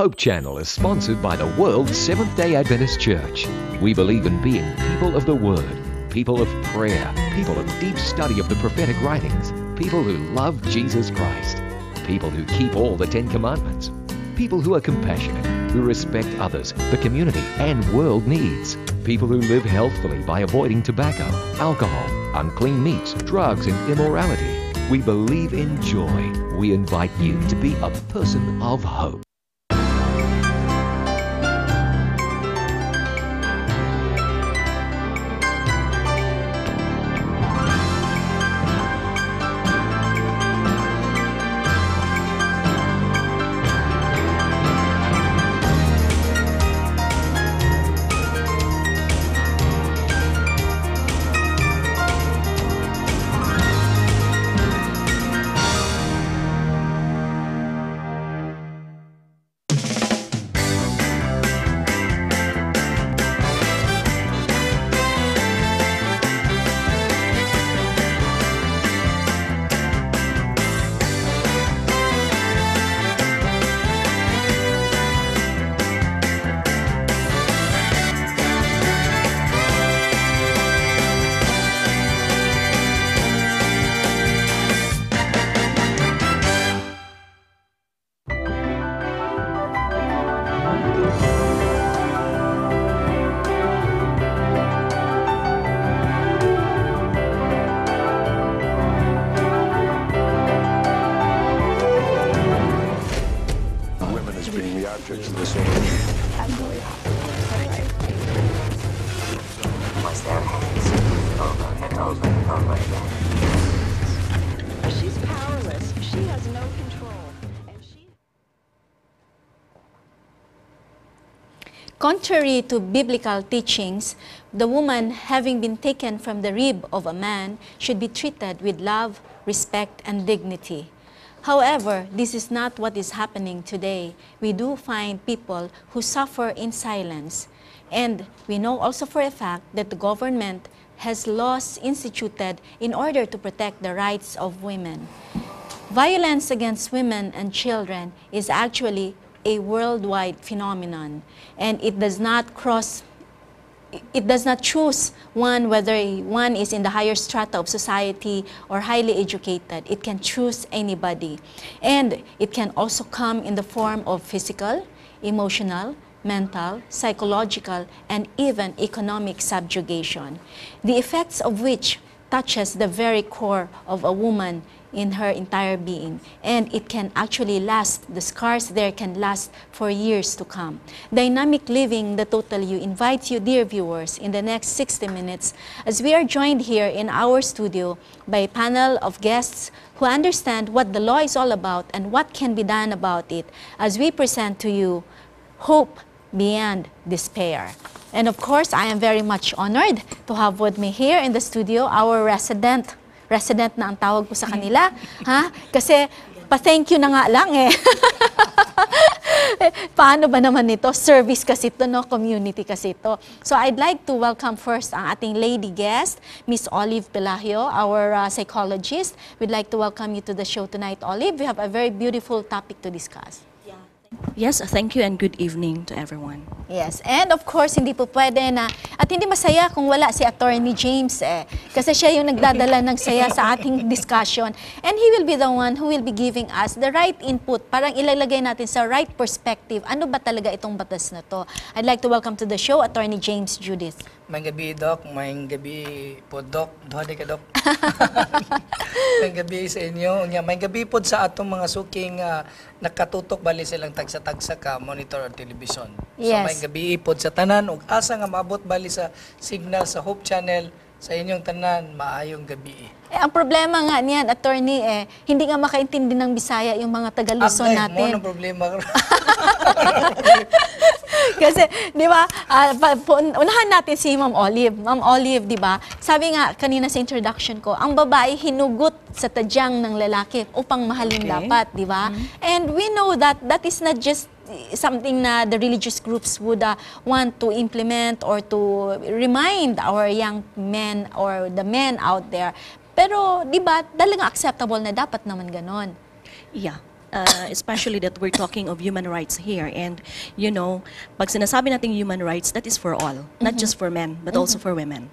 Hope Channel is sponsored by the World Seventh-day Adventist Church. We believe in being people of the Word, people of prayer, people of deep study of the prophetic writings, people who love Jesus Christ, people who keep all the 10 Commandments, people who are compassionate, who respect others, the community, and world needs, people who live healthfully by avoiding tobacco, alcohol, unclean meats, drugs, and immorality. We believe in joy. We invite you to be a person of hope. She's powerless. She has no control. Contrary to biblical teachings, the woman, having been taken from the rib of a man, should be treated with love, respect, and dignity. However, this is not what is happening today. We do find people who suffer in silence. And we know also for a fact that the government has laws instituted in order to protect the rights of women. Violence against women and children is actually a worldwide phenomenon, and it does not choose one, whether one is in the higher strata of society or highly educated. It can choose anybody. And it can also come in the form of physical, emotional, mental, psychological, and even economic subjugation, the effects of which touches the very core of a woman in her entire being, and it can actually last, the scars there can last for years to come. Dynamic Living, the Total You, invites you, dear viewers, in the next 60 minutes as we are joined here in our studio by a panel of guests who understand what the law is all about and what can be done about it, as we present to you Hope Beyond Despair. And of course, I am very much honored to have with me here in the studio our resident na ang tawag ko sa kanila, ha? Kasi pa-thank you na nga lang eh. Paano ba naman ito? Service kasi ito, no? Community kasi ito. So I'd like to welcome first ang ating lady guest, Miss Olive Pelahio, our psychologist. We'd like to welcome you to the show tonight, Olive. We have a very beautiful topic to discuss. Yes, thank you and good evening to everyone. Yes, and of course, hindi po pwede na, at hindi masaya kung wala si Attorney James eh. Kasi siya yung nagdadala ng saya sa ating discussion. And he will be the one who will be giving us the right input, parang ilalagay natin sa right perspective. Ano ba talaga itong batas na to? I'd like to welcome to the show, Attorney James Judith. May gabi, Doc. May gabi po, Doc. Dohade ka, Doc. May gabi sa inyo. May gabi po sa atong mga suking nakatutok bali silang tagsa-tagsa ka, monitor or television. Yes. So may gabi po sa tanan. Ug asa nga maabot bali sa signal sa Hope Channel sa inyong tanan, maayong gabi. Eh, ang problema nga niyan, Attorney, hindi nga makaintindi ng Bisaya yung mga taga-Luzon natin. Mo problema. Kasi, di ba, unahan natin si Ma'am Olive. Ma'am Olive, di ba, sabi nga kanina sa introduction ko, ang babae hinugot sa tadyang ng lalaki upang mahalin dapat, di ba? And we know that that is not just something na the religious groups would want to implement or to remind our young men or the men out there. Pero, di ba, talagang acceptable na dapat naman ganon. Yeah. especially that we're talking of human rights here. And, you know, pag sinasabi natin human rights, that is for all, not just for men, but also for women.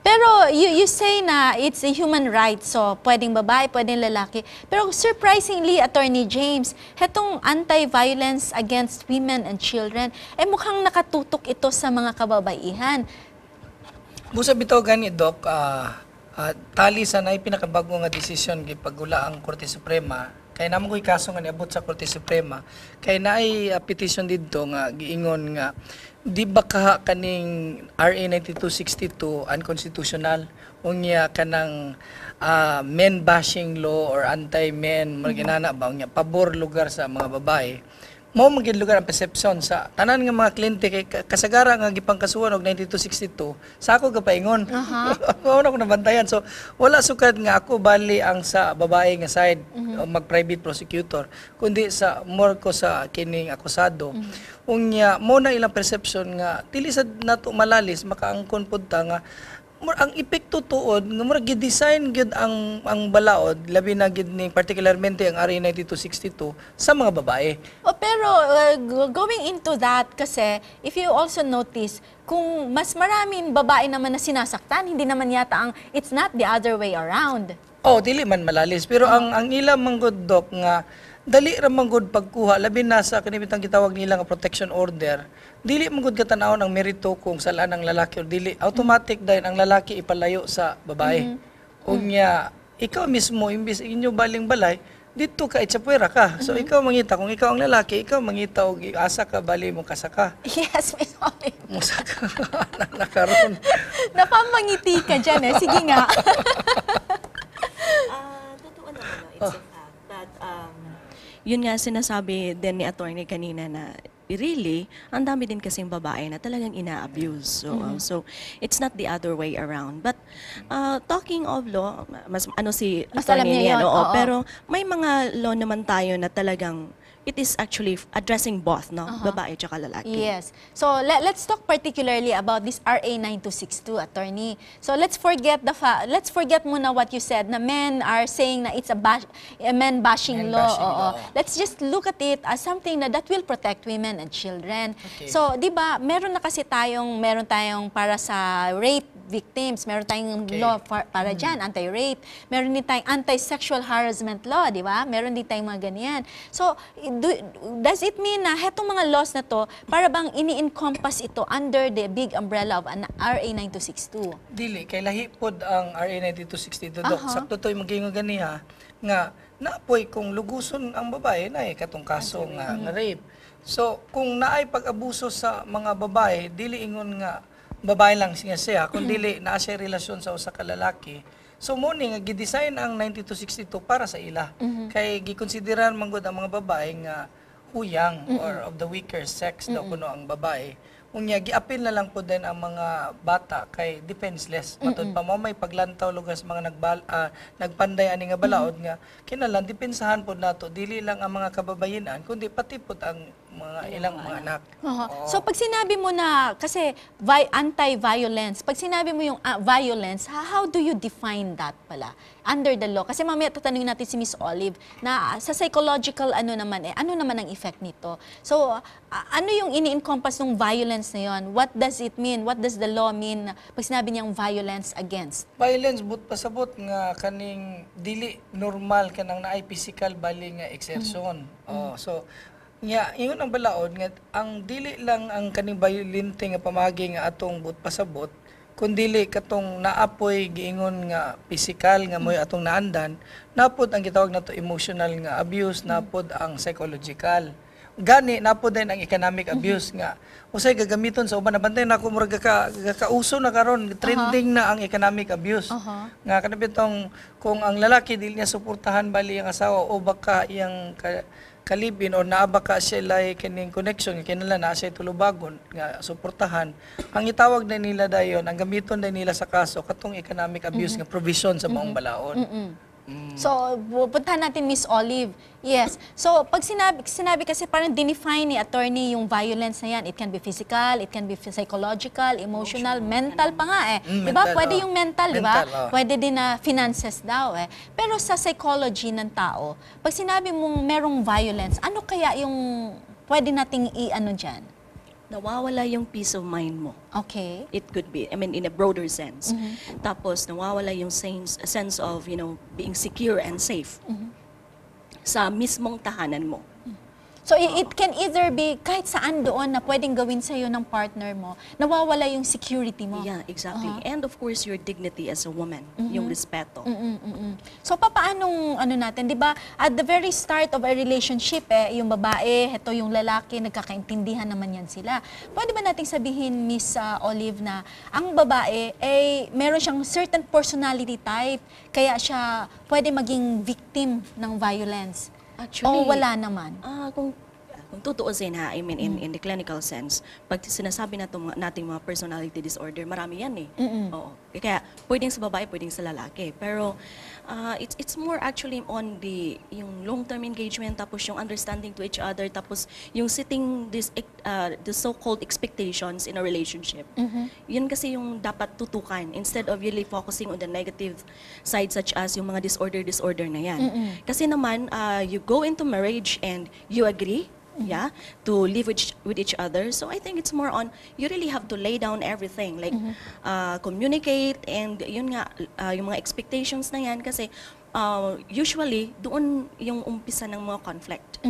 Pero you say na it's a human right, so pwedeng babae, pwedeng lalaki. Pero surprisingly, Attorney James, hetong anti-violence against women and children, mukhang nakatutok ito sa mga kababaihan. Busa bitaw gani, Doc, tali sa na pinakabago nga desisyon gipagula ang Korte Suprema, kay naman ko'y kaso nga niabot sa Korte Suprema, kay naay petition dito nga giingon nga di ba kaha kaning RA 9262 unconstitutional unya kanang men bashing law or anti-men marginana ba unya pabor lugar sa mga babae mo maging lugar ang perception sa tanan nga mga kliyente kay kasagara nga gipangkasuhan og 9262 sa ako gapaingon. Mao na ko nabantayan, so wala sukad nga ako bali ang sa babae nga side o mag private prosecutor kundi sa more ko sa kining akusado. Unya mo na ilang perception nga dili sad nato malalis makaangkon pud ta nga ang epekto tuod nga murag gi-design gyud ang balaod labi na gyud ni particularmente ang RA 9262 sa mga babae. Pero going into that kasi if you also notice kung mas maraming babae naman na sinasaktan, hindi naman yata it's not the other way around. Oh, dili man malalis pero ang ila manggod, Doc, nga dali ra manggod pagkuha labi na sa kanibitang gitawag nila nga protection order. Dili manggod katanawon ang merito kung salaan ang lalaki or dili automatic dahil ang lalaki ipalayo sa babae. Unya ikaw mismo imbis inyo baling balay dito ka itsapuera ka. So ikaw mangita kung ikaw ang lalaki, ikaw mangita og asa ka bali mo kasaka. Yes, Miss Olive. Musaka nakaron. Napamangiti ka dyan Sige nga. Totoo naman, it's a fact that, yun nga sinasabi din ni attorney kanina na really, ang dami din kasing babae na talagang ina-abuse. So it's not the other way around. But talking of law, mas si Mas alam attorney niya niya, yun, oo. pero may mga law naman tayo na talagang it is actually addressing both, no? Babae tsaka lalaki. Yes. So let's talk particularly about this RA 9262, attorney. So let's forget muna what you said na men are saying na it's a men bashing law. bashing law. Let's just look at it as something that will protect women and children. Okay. So, 'di ba, meron tayong para sa rape victims, meron tayong law para diyan, anti-rape. Meron din tayong anti-sexual harassment law, 'di ba? Meron din tayong mga ganyan. So, does it mean na hetong mga laws na to para bang ini-encompass ito under the big umbrella of an RA 9262? Dili kay lahi pod ang RA 9262, Doc. Sakto to'y magingon ganiha nga naapoy kung luguson ang babae na katong kaso nga rape. So kung naay pag-abuso sa mga babae, dili ingon nga babae lang siya kung dili naa siya relasyon sa usa ka lalaki. So mo ni nga gi-design ang 9262 para sa ila. Kay gikonsideran man gud ang mga babae nga huyang or of the weaker sex daw kuno ang babae. Unya giapil na lang po din ang mga bata kay defenseless. Matud pa mo may paglantaw lugar sa mga nagpanday ani nga balaod nga kinahanglan depensahan pod nato dili lang ang mga kababayenan kundi pati pod ang mga ilang mga anak. So pag sinabi mo na kasi anti-violence, pag sinabi mo yung violence, how do you define that pala under the law? Kasi mamaya tatanungin natin si Miss Olive na sa psychological ano naman ang effect nito. So ano yung ini-encompass ng violence na yon? What does it mean? What does the law mean pag sinabi niyang violence against? Violence but pasabot nga kaning dili normal kanang naay physical bali nga exertion. So nya ingon ang balaod nga ang dili lang ang kaning violente nga pamagi nga atong but pasabot kun dili katong naapoy giingon nga physical nga moy atong naandan napod ang gitawag nato emotional nga abuse, napod ang psychological. Gani napod din ang economic abuse nga usay gagamiton sa uban. Nabantay na ako murag kauso na karon trending na ang economic abuse nga kanabitong kung ang lalaki dili niya suportahan bali ang asawa o baka iyang kalibin o naabaka sila kining connection kinala na siya tulubagon nga suportahan ang itawag na nila dayon ang gamiton na nila sa kaso katong economic abuse nga provision sa maong balaod. So, puntahan natin Miss Olive. Yes. So, pag sinabi kasi parang dinefine ni attorney yung violence na yan. It can be physical, it can be psychological, emotional, mental pa nga eh. Di ba? Mental, Pwede yung mental, di ba? Mental, Pwede din na finances daw eh. Pero sa psychology ng tao, pag sinabi mong merong violence, ano kaya yung pwede nating i-ano dyan? Nawawala yung peace of mind mo. Okay. It could be, I mean, in a broader sense. Tapos, nawawala yung sense of, being secure and safe sa mismong tahanan mo. So, it can either be kahit saan doon na pwedeng gawin sa'yo ng partner mo, nawawala yung security mo. Yeah, exactly. And of course, your dignity as a woman, yung respeto. So, papaanong ano natin, di ba, at the very start of a relationship, yung babae, ito yung lalaki, nagkakaintindihan naman yan sila. Pwede ba nating sabihin, Miss Olive, na ang babae, meron siyang certain personality type, kaya siya pwede maging victim ng violence? Actually, O wala naman? Kung tutuusin ha, I mean, in the clinical sense, pag sinasabi nating mga personality disorder, marami yan eh. Oo. Kaya, pwedeng sa babae, pwedeng sa lalaki. Pero, it's more actually on yung long-term engagement, tapos yung understanding to each other, tapos yung setting the so-called expectations in a relationship. Yun kasi yung dapat tutukan, instead of really focusing on the negative side, such as yung mga disorder na yan. Kasi naman, you go into marriage and you agree, to live with each other. So I think it's more on, you really have to lay down everything, like communicate, and yun nga, yung mga expectations na yan, kasi usually, doon yung umpisa ng mga conflict.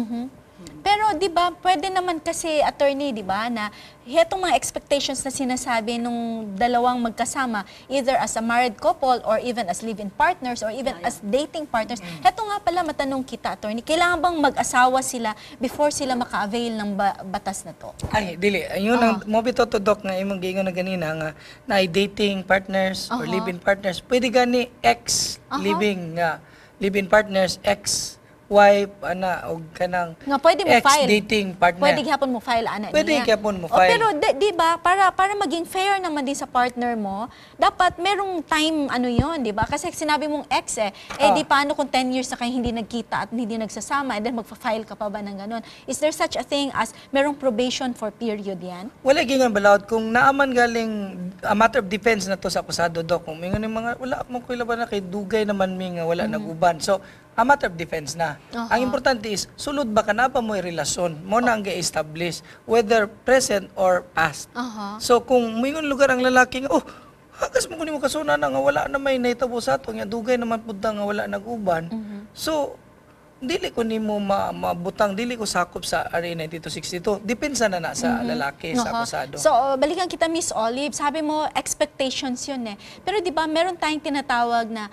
Pero 'di ba, pwede naman kasi attorney, 'di ba, na hetong mga expectations na sinasabi nung dalawang magkasama, either as a married couple or even as live-in partners or even as dating partners. Heto nga pala matanong kita, attorney, kailangan bang mag-asawa sila before sila maka-avail ng batas na to? Ay, dili. Ayun ang mo bito to Doc nga imong gingon na ganina nga na dating partners or live-in partners. Pwede gani ex living nga live-in partners, ex wife og kanang Nga pwede mo file. ex-dating partner. Pwede gyapon mo file ana Pwede niya. gyapon mo O, file. pero 'di ba, para maging fair naman din sa partner mo, dapat merong time ano 'yon, 'di ba? Kasi sinabi mong ex di paano kung 10 years na kayo hindi nagkita at hindi nagsasama, and then magfa-file ka pa ba ng ganun? Is there such a thing as merong probation for period yan? Wala gingan balawd kung naaman galing a matter of defense na to sa akusado Doc. Kung mingon mga wala mo kuy laban na kay dugay naman mi nga wala naguban. So a matter of defense na. Ang importante is, sulod ba ka na pa mo relasyon? Mo na ang ga-establish, whether present or past. So, kung mayroon lugar ang lalaki nga, hagas mo kunin mo kasuna na nga wala na may naitabo sa ato, nga dugay naman punta nga wala nag-uban. So, dili ko nimo mabutang, dili ko sakop sa RA 9262. Depensa na sa lalaki, sa akusado. So, balikan kita, Miss Olive. Sabi mo, expectations yun eh. Pero di ba, meron tayong tinatawag na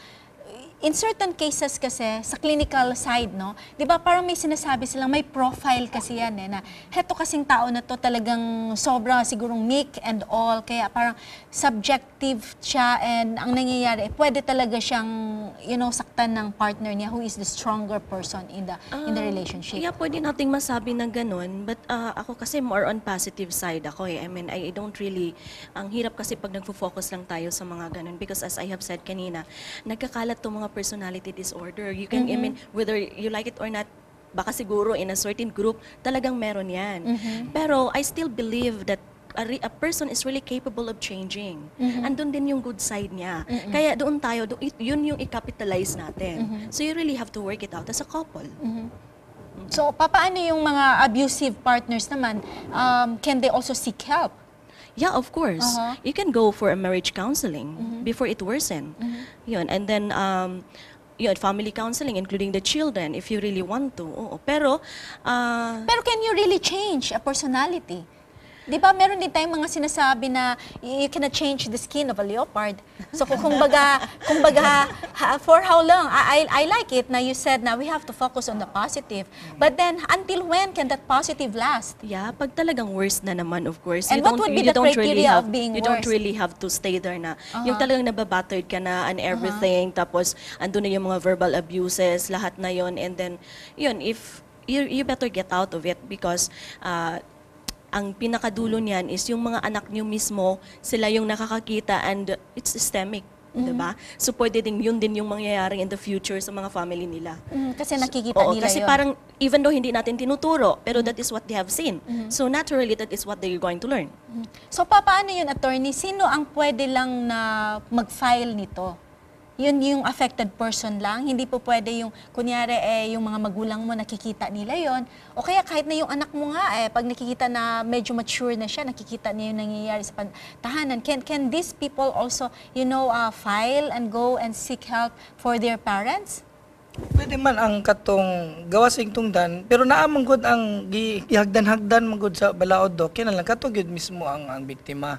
in certain cases kasi, sa clinical side, no, di ba parang may sinasabi silang, may profile kasi yan na heto kasing tao na to talagang sobra sigurong meek and all, kaya parang subjective siya, and ang nangyayari, pwede talaga siyang, saktan ng partner niya who is the stronger person in the relationship. Yeah, pwede nating masabi na ganun, but ako kasi more on positive side ako eh. I mean, I don't really, ang hirap kasi pag nagfo-focus lang tayo sa mga ganun, because as I have said kanina, nagkakalat to mga personality disorder. You can, I mean, whether you like it or not, baka siguro in a certain group, talagang meron yan. Pero I still believe that a person is really capable of changing. Andun din yung good side niya. Kaya doon tayo, yun yung i-capitalize natin. So you really have to work it out as a couple. So, paano yung mga abusive partners naman? Can they also seek help? Yeah, of course. You can go for a marriage counseling before it worsen. Yun. And then, family counseling, including the children, if you really want to. Oo. Pero can you really change a personality? Di ba, meron din tayong mga sinasabi na you cannot change the skin of a leopard. So, kumbaga, for how long? I like it na you said na we have to focus on the positive. But then, until when can that positive last? Yeah, pag talagang worse na naman, of course. And what would be the criteria of being worse? You don't really have to stay there na. Yung talagang nababattered ka na and everything, tapos andun na yung mga verbal abuses, lahat na yon, and then, yun, if you better get out of it, because ang pinakadulo niyan is yung mga anak niyo mismo, sila yung nakakakita, and it's systemic. 'Diba? So pwede din yun din yung mangyayari in the future sa mga family nila. Kasi nakikita Oo, nila kasi yun. parang even though hindi natin tinuturo, pero that is what they have seen. So naturally, that is what they're going to learn. So paano yun, attorney? Sino ang pwede lang na mag-file nito? Yun yung affected person lang? Hindi po pwede yung, kunyari, yung mga magulang mo, nakikita nila yon. O kaya kahit na yung anak mo nga, pag nakikita na medyo mature na siya, nakikita niya yung nangyayari sa tahanan. Can these people also, file and go and seek help for their parents? Pwede man ang katong gawasing tungdan, pero naamang gud ang gihagdan-hagdan man gud sa balaod do, kinalang katong gud mismo ang biktima.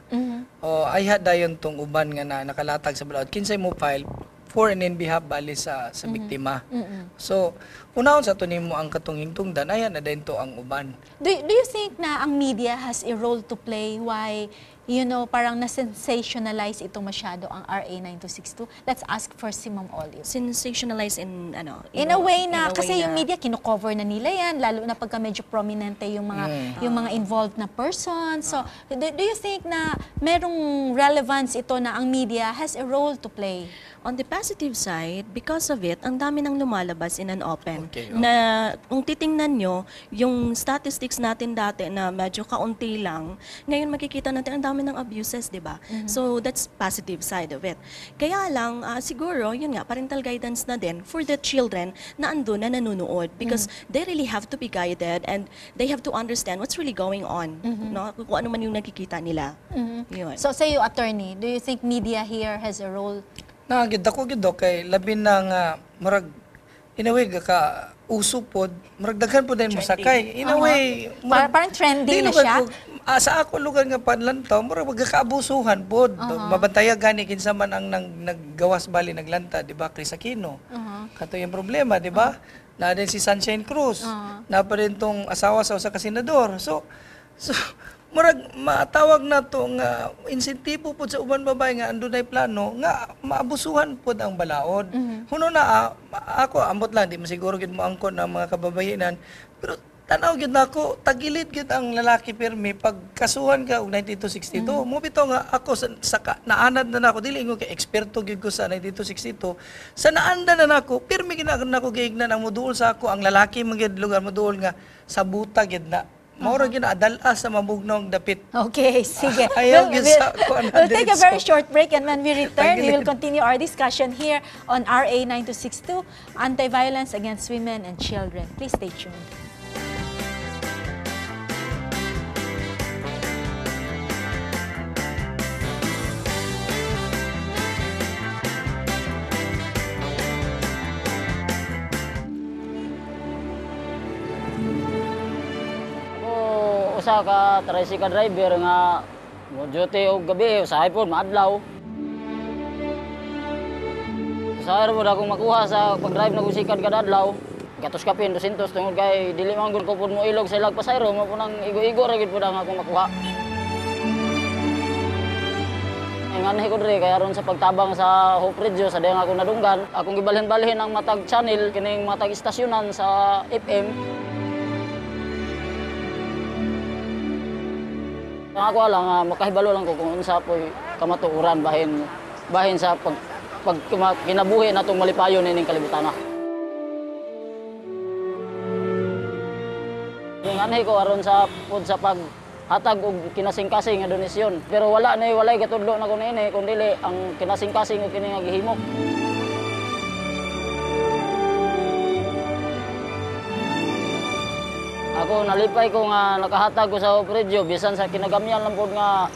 O ayha dayon tong uban nga na nakalatag sa balaod, kinsay mo file for and in behalf bali sa biktima. So, unahon sa to nimo ang katong hingtungdan, ayha na dayon to ang uban. Do you think na ang media has a role to play why parang na-sensationalize ito masyado ang RA 9262? Let's ask first si Ma'am Olive. Sensationalize in In a way na, kasi yung media, kino-cover na nila yan, lalo na pagka medyo prominente yung mga involved na person. So, do you think na merong relevance ito na ang media has a role to play? On the positive side, because of it, ang dami nang lumalabas in an open. Okay, Na kung titingnan nyo, yung statistics natin dati na medyo kaunti lang, ngayon makikita natin ang dami ng abuses, di ba? So that's positive side of it. Kaya lang, siguro, yun nga, parental guidance na din for the children na andun na nanonood because they really have to be guided and they have to understand what's really going on. No? Kung ano man yung nakikita nila. Yun. So, sa iyo, attorney, do you think media here has a role? Gid ako gid kay labi na nga murag in a way ka uso pod, murag daghan pod din mo sakay. In a way, Parang trending na siya? Sa ako lugar nga panlantaw, murag magkaabusuhan pod. Mabantaya gani kinsa man ang naggawas bali naglanta, di ba? Chris Aquino. Kato yung problema, di ba? Na din si Sunshine Cruz. Na pa rin tong asawa sa usa ka senador. So murag matawag na to nga insentibo po sa uban babae nga andun ay plano nga maabusuhan po ang balaod. Huno na ako ambot lang di masiguro gid mo angkon ang mga kababayenan, pero tanaw gid nako tagilid gid ang lalaki pirmi pag kasuhan ka og 9262. Mo bitaw nga ako sa naanad na nako dili ko kay eksperto gid ko sa 9262. Sa naanda na nako pirmi gid nako giignan ang moduol sa ako ang lalaki man gid lugar moduol nga sa buta gid na maura gina-adala sa mabugnong dapit. Okay, sige. Ayaw We'll take a very short break and when we return, we will continue our discussion here on RA 9262, Anti-Violence Against Women and Children. Please stay tuned. Usa ka tricycle driver nga mo duty og gabi usahay pod maadlaw. Usahay ra pod akong makuha sa pag-drive na gusikan kada adlaw. Gatos kapin 200 tungod kay dili man gud ko pod mo ilog sa ilag pasayro mo po nang igo-igo ra gid pod ang akong makuha. Nganhi ko diri kay aron sa pagtabang sa Hope Radio sa dayang akong nadunggan, akong gibalhin-balhin ang matag channel kining matag istasyonan sa FM. Ako lang makahibalo lang ko kung unsa po'y kamatuoran bahin sa pag kinabuhi natong malipayon ining kalibutan na. Yung anhi ko aron sa paghatag og kinasing-kasing nga donasyon. Pero walay katudlo na ko niini kun dili ang kinasing-kasing og kini nga gihimo. Ako nalipay ko nga nakahatag ko sa Hope Radio bisan sa kinagamyan lang pod nga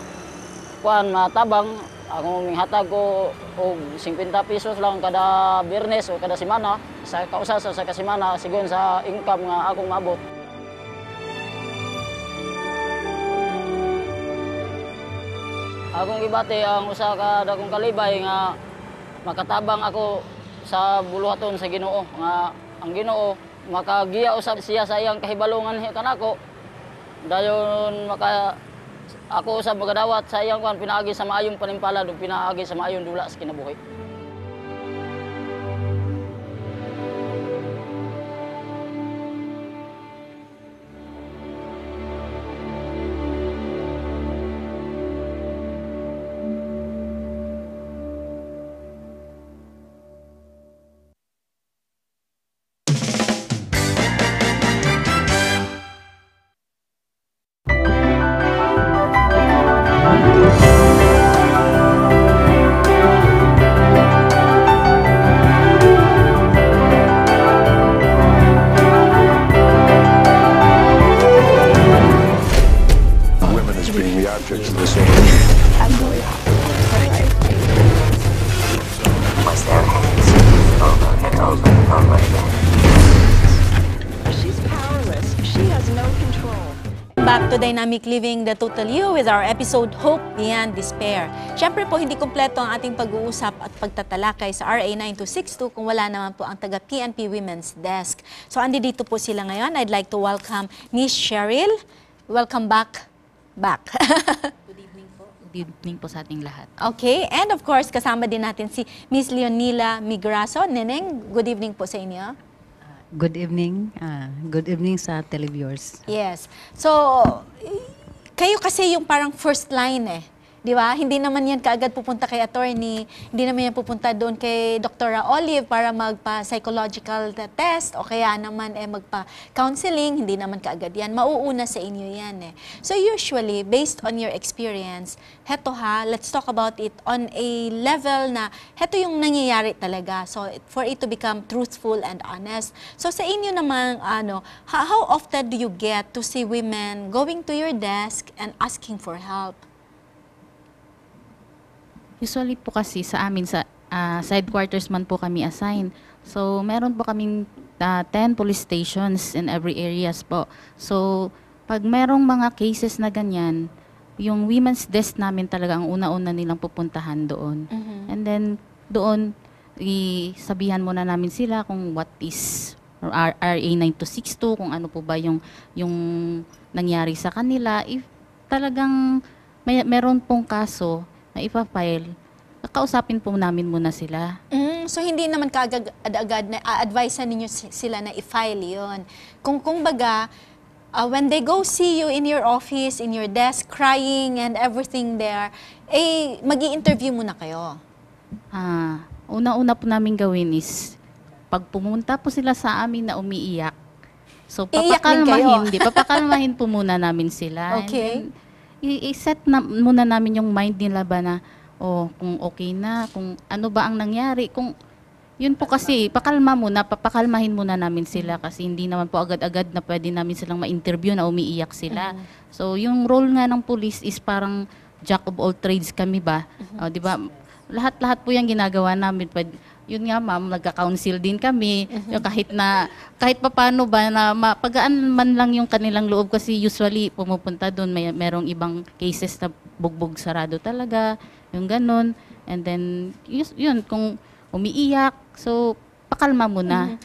kuan matabang ako minghatag ko og 50 pesos lang kada Biyernes o kada semana sa kausasa sa kasemana sigon sa income nga akong maabot. Akong gibati ang usa ka dakong kalibay nga makatabang ako sa buluhaton sa Ginoo nga ang Ginoo makagiya usab siya sa iyang kahibalongan kanako dayon ako usab magadawat sa iyang kuan pinaagi sa maayong panimpalad ug pinaagi sa maayong dula sa kinabuhi. back to Dynamic Living the Total You with our episode Hope Beyond Despair. Siyempre po, hindi kumpleto ang ating pag-uusap at pagtatalakay sa RA 9262 kung wala naman po ang taga PNP Women's Desk. So, andi dito po sila ngayon. I'd like to welcome Miss Cheryl. Welcome back. Good evening po sa ating lahat. Okay, and of course, kasama din natin si Miss Leonila Migraso. Neneng, good evening po sa inyo. Good evening. Good evening sa televiewers. Yes. So, kayo kasi yung parang first line eh. Di ba? Hindi naman yan kaagad pupunta kay attorney, hindi naman yan pupunta doon kay Dr. Olive para magpa-psychological test o kaya naman magpa-counseling, hindi naman kaagad yan. Mauuna sa inyo yan eh. So usually, based on your experience, heto let's talk about it on a level na heto yung nangyayari talaga. So for it to become truthful and honest. So sa inyo naman, how often do you get to see women going to your desk and asking for help? Usually po kasi sa amin, sa side quarters man po kami assigned. So, meron po kaming 10 police stations in every areas po. So, pag merong mga cases na ganyan, yung women's desk namin talaga ang una-una nilang pupuntahan doon. And then, doon, isabihan muna namin sila kung what is RA 9262, kung ano po ba yung nangyari sa kanila. If talagang meron pong kaso, na ipa-file, kakausapin po namin muna sila. So hindi naman kaagad na a-advise ninyo sila na i-file yun. Kung baga, when they go see you in your office, in your desk, crying and everything there, mag-i-interview muna kayo. Una-una po namin gawin is, pag pumunta po sila sa amin na umiiyak, so papakalmahin po muna namin sila. Okay. And then, i-set na muna namin yung mind nila ba na, kung okay na, kung ano ba ang nangyari, kung yun po kasi, papakalmahin muna namin sila kasi hindi naman po agad-agad na pwede namin silang ma-interview na umiiyak sila. So, yung role nga ng police is parang jack of all trades kami ba? Di ba? Lahat-lahat po yung ginagawa namin. Yun nga ma'am, nagka-counsel din kami. Yung kahit paano ba na mapagaan man lang yung kanilang loob kasi usually pumupunta doon merong ibang cases na bugbog sarado talaga, yung ganun. And then yun kung umiiyak, so pakalma muna.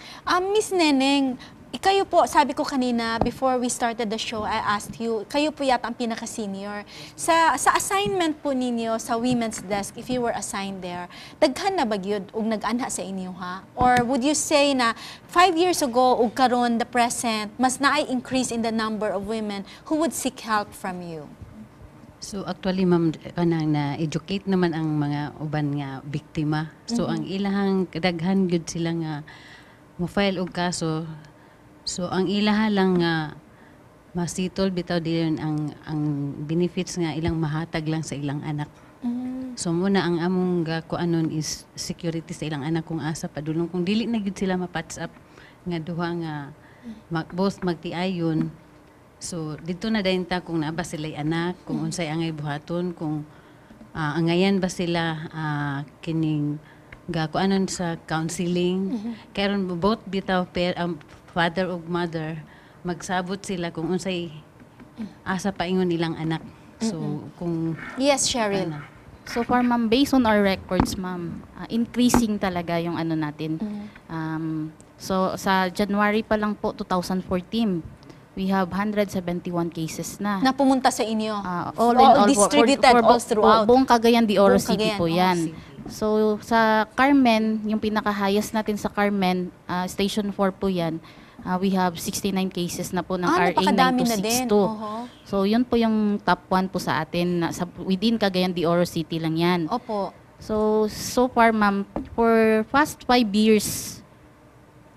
Miss Neneng, kayo po, sabi ko kanina, before we started the show, I asked you, kayo po yata ang pinaka-senior. Sa assignment po ninyo sa women's desk, if you were assigned there, daghan na ba yun ug nag-anha sa inyo ha? Or would you say na 5 years ago ug karon the present, mas na-increase in the number of women who would seek help from you? So actually ma'am, kanang na-educate naman ang mga uban nga biktima. So ang ilahang daghan gyud sila nga mo-file og kaso. So ang ilaha lang nga masitol bitaw diyon ang benefits nga ilang mahatag lang sa ilang anak. So muna ang among kuanon is security sa ilang anak kung asa padulong kung dili na gyud sila ma-patch up nga duha nga both magtiayon. So dito na dayon ta kung naa ba sila'y anak, kung unsay angay buhaton, kung angayan ba sila kining kuanon sa counseling. Karon both bitaw father o mother, magsabot sila kung unsay asa paingon ilang anak. So, kung... Yes, Cheryl. So far, ma'am, based on our records, ma'am, increasing talaga yung ano natin. So, sa January pa lang po, 2014, we have 171 cases na. Na pumunta sa inyo? All in all, distributed all throughout? Buong Cagayan de Oro City Cagayan, po yan. So, sa Carmen, yung pinaka-highest natin sa Carmen, Station 4 po yan, we have 69 cases na po ng RA 9262. So, yun po yung top 1 po sa atin. Within Cagayan de Oro City lang yan. Opo. So far, ma'am, for past 5 years,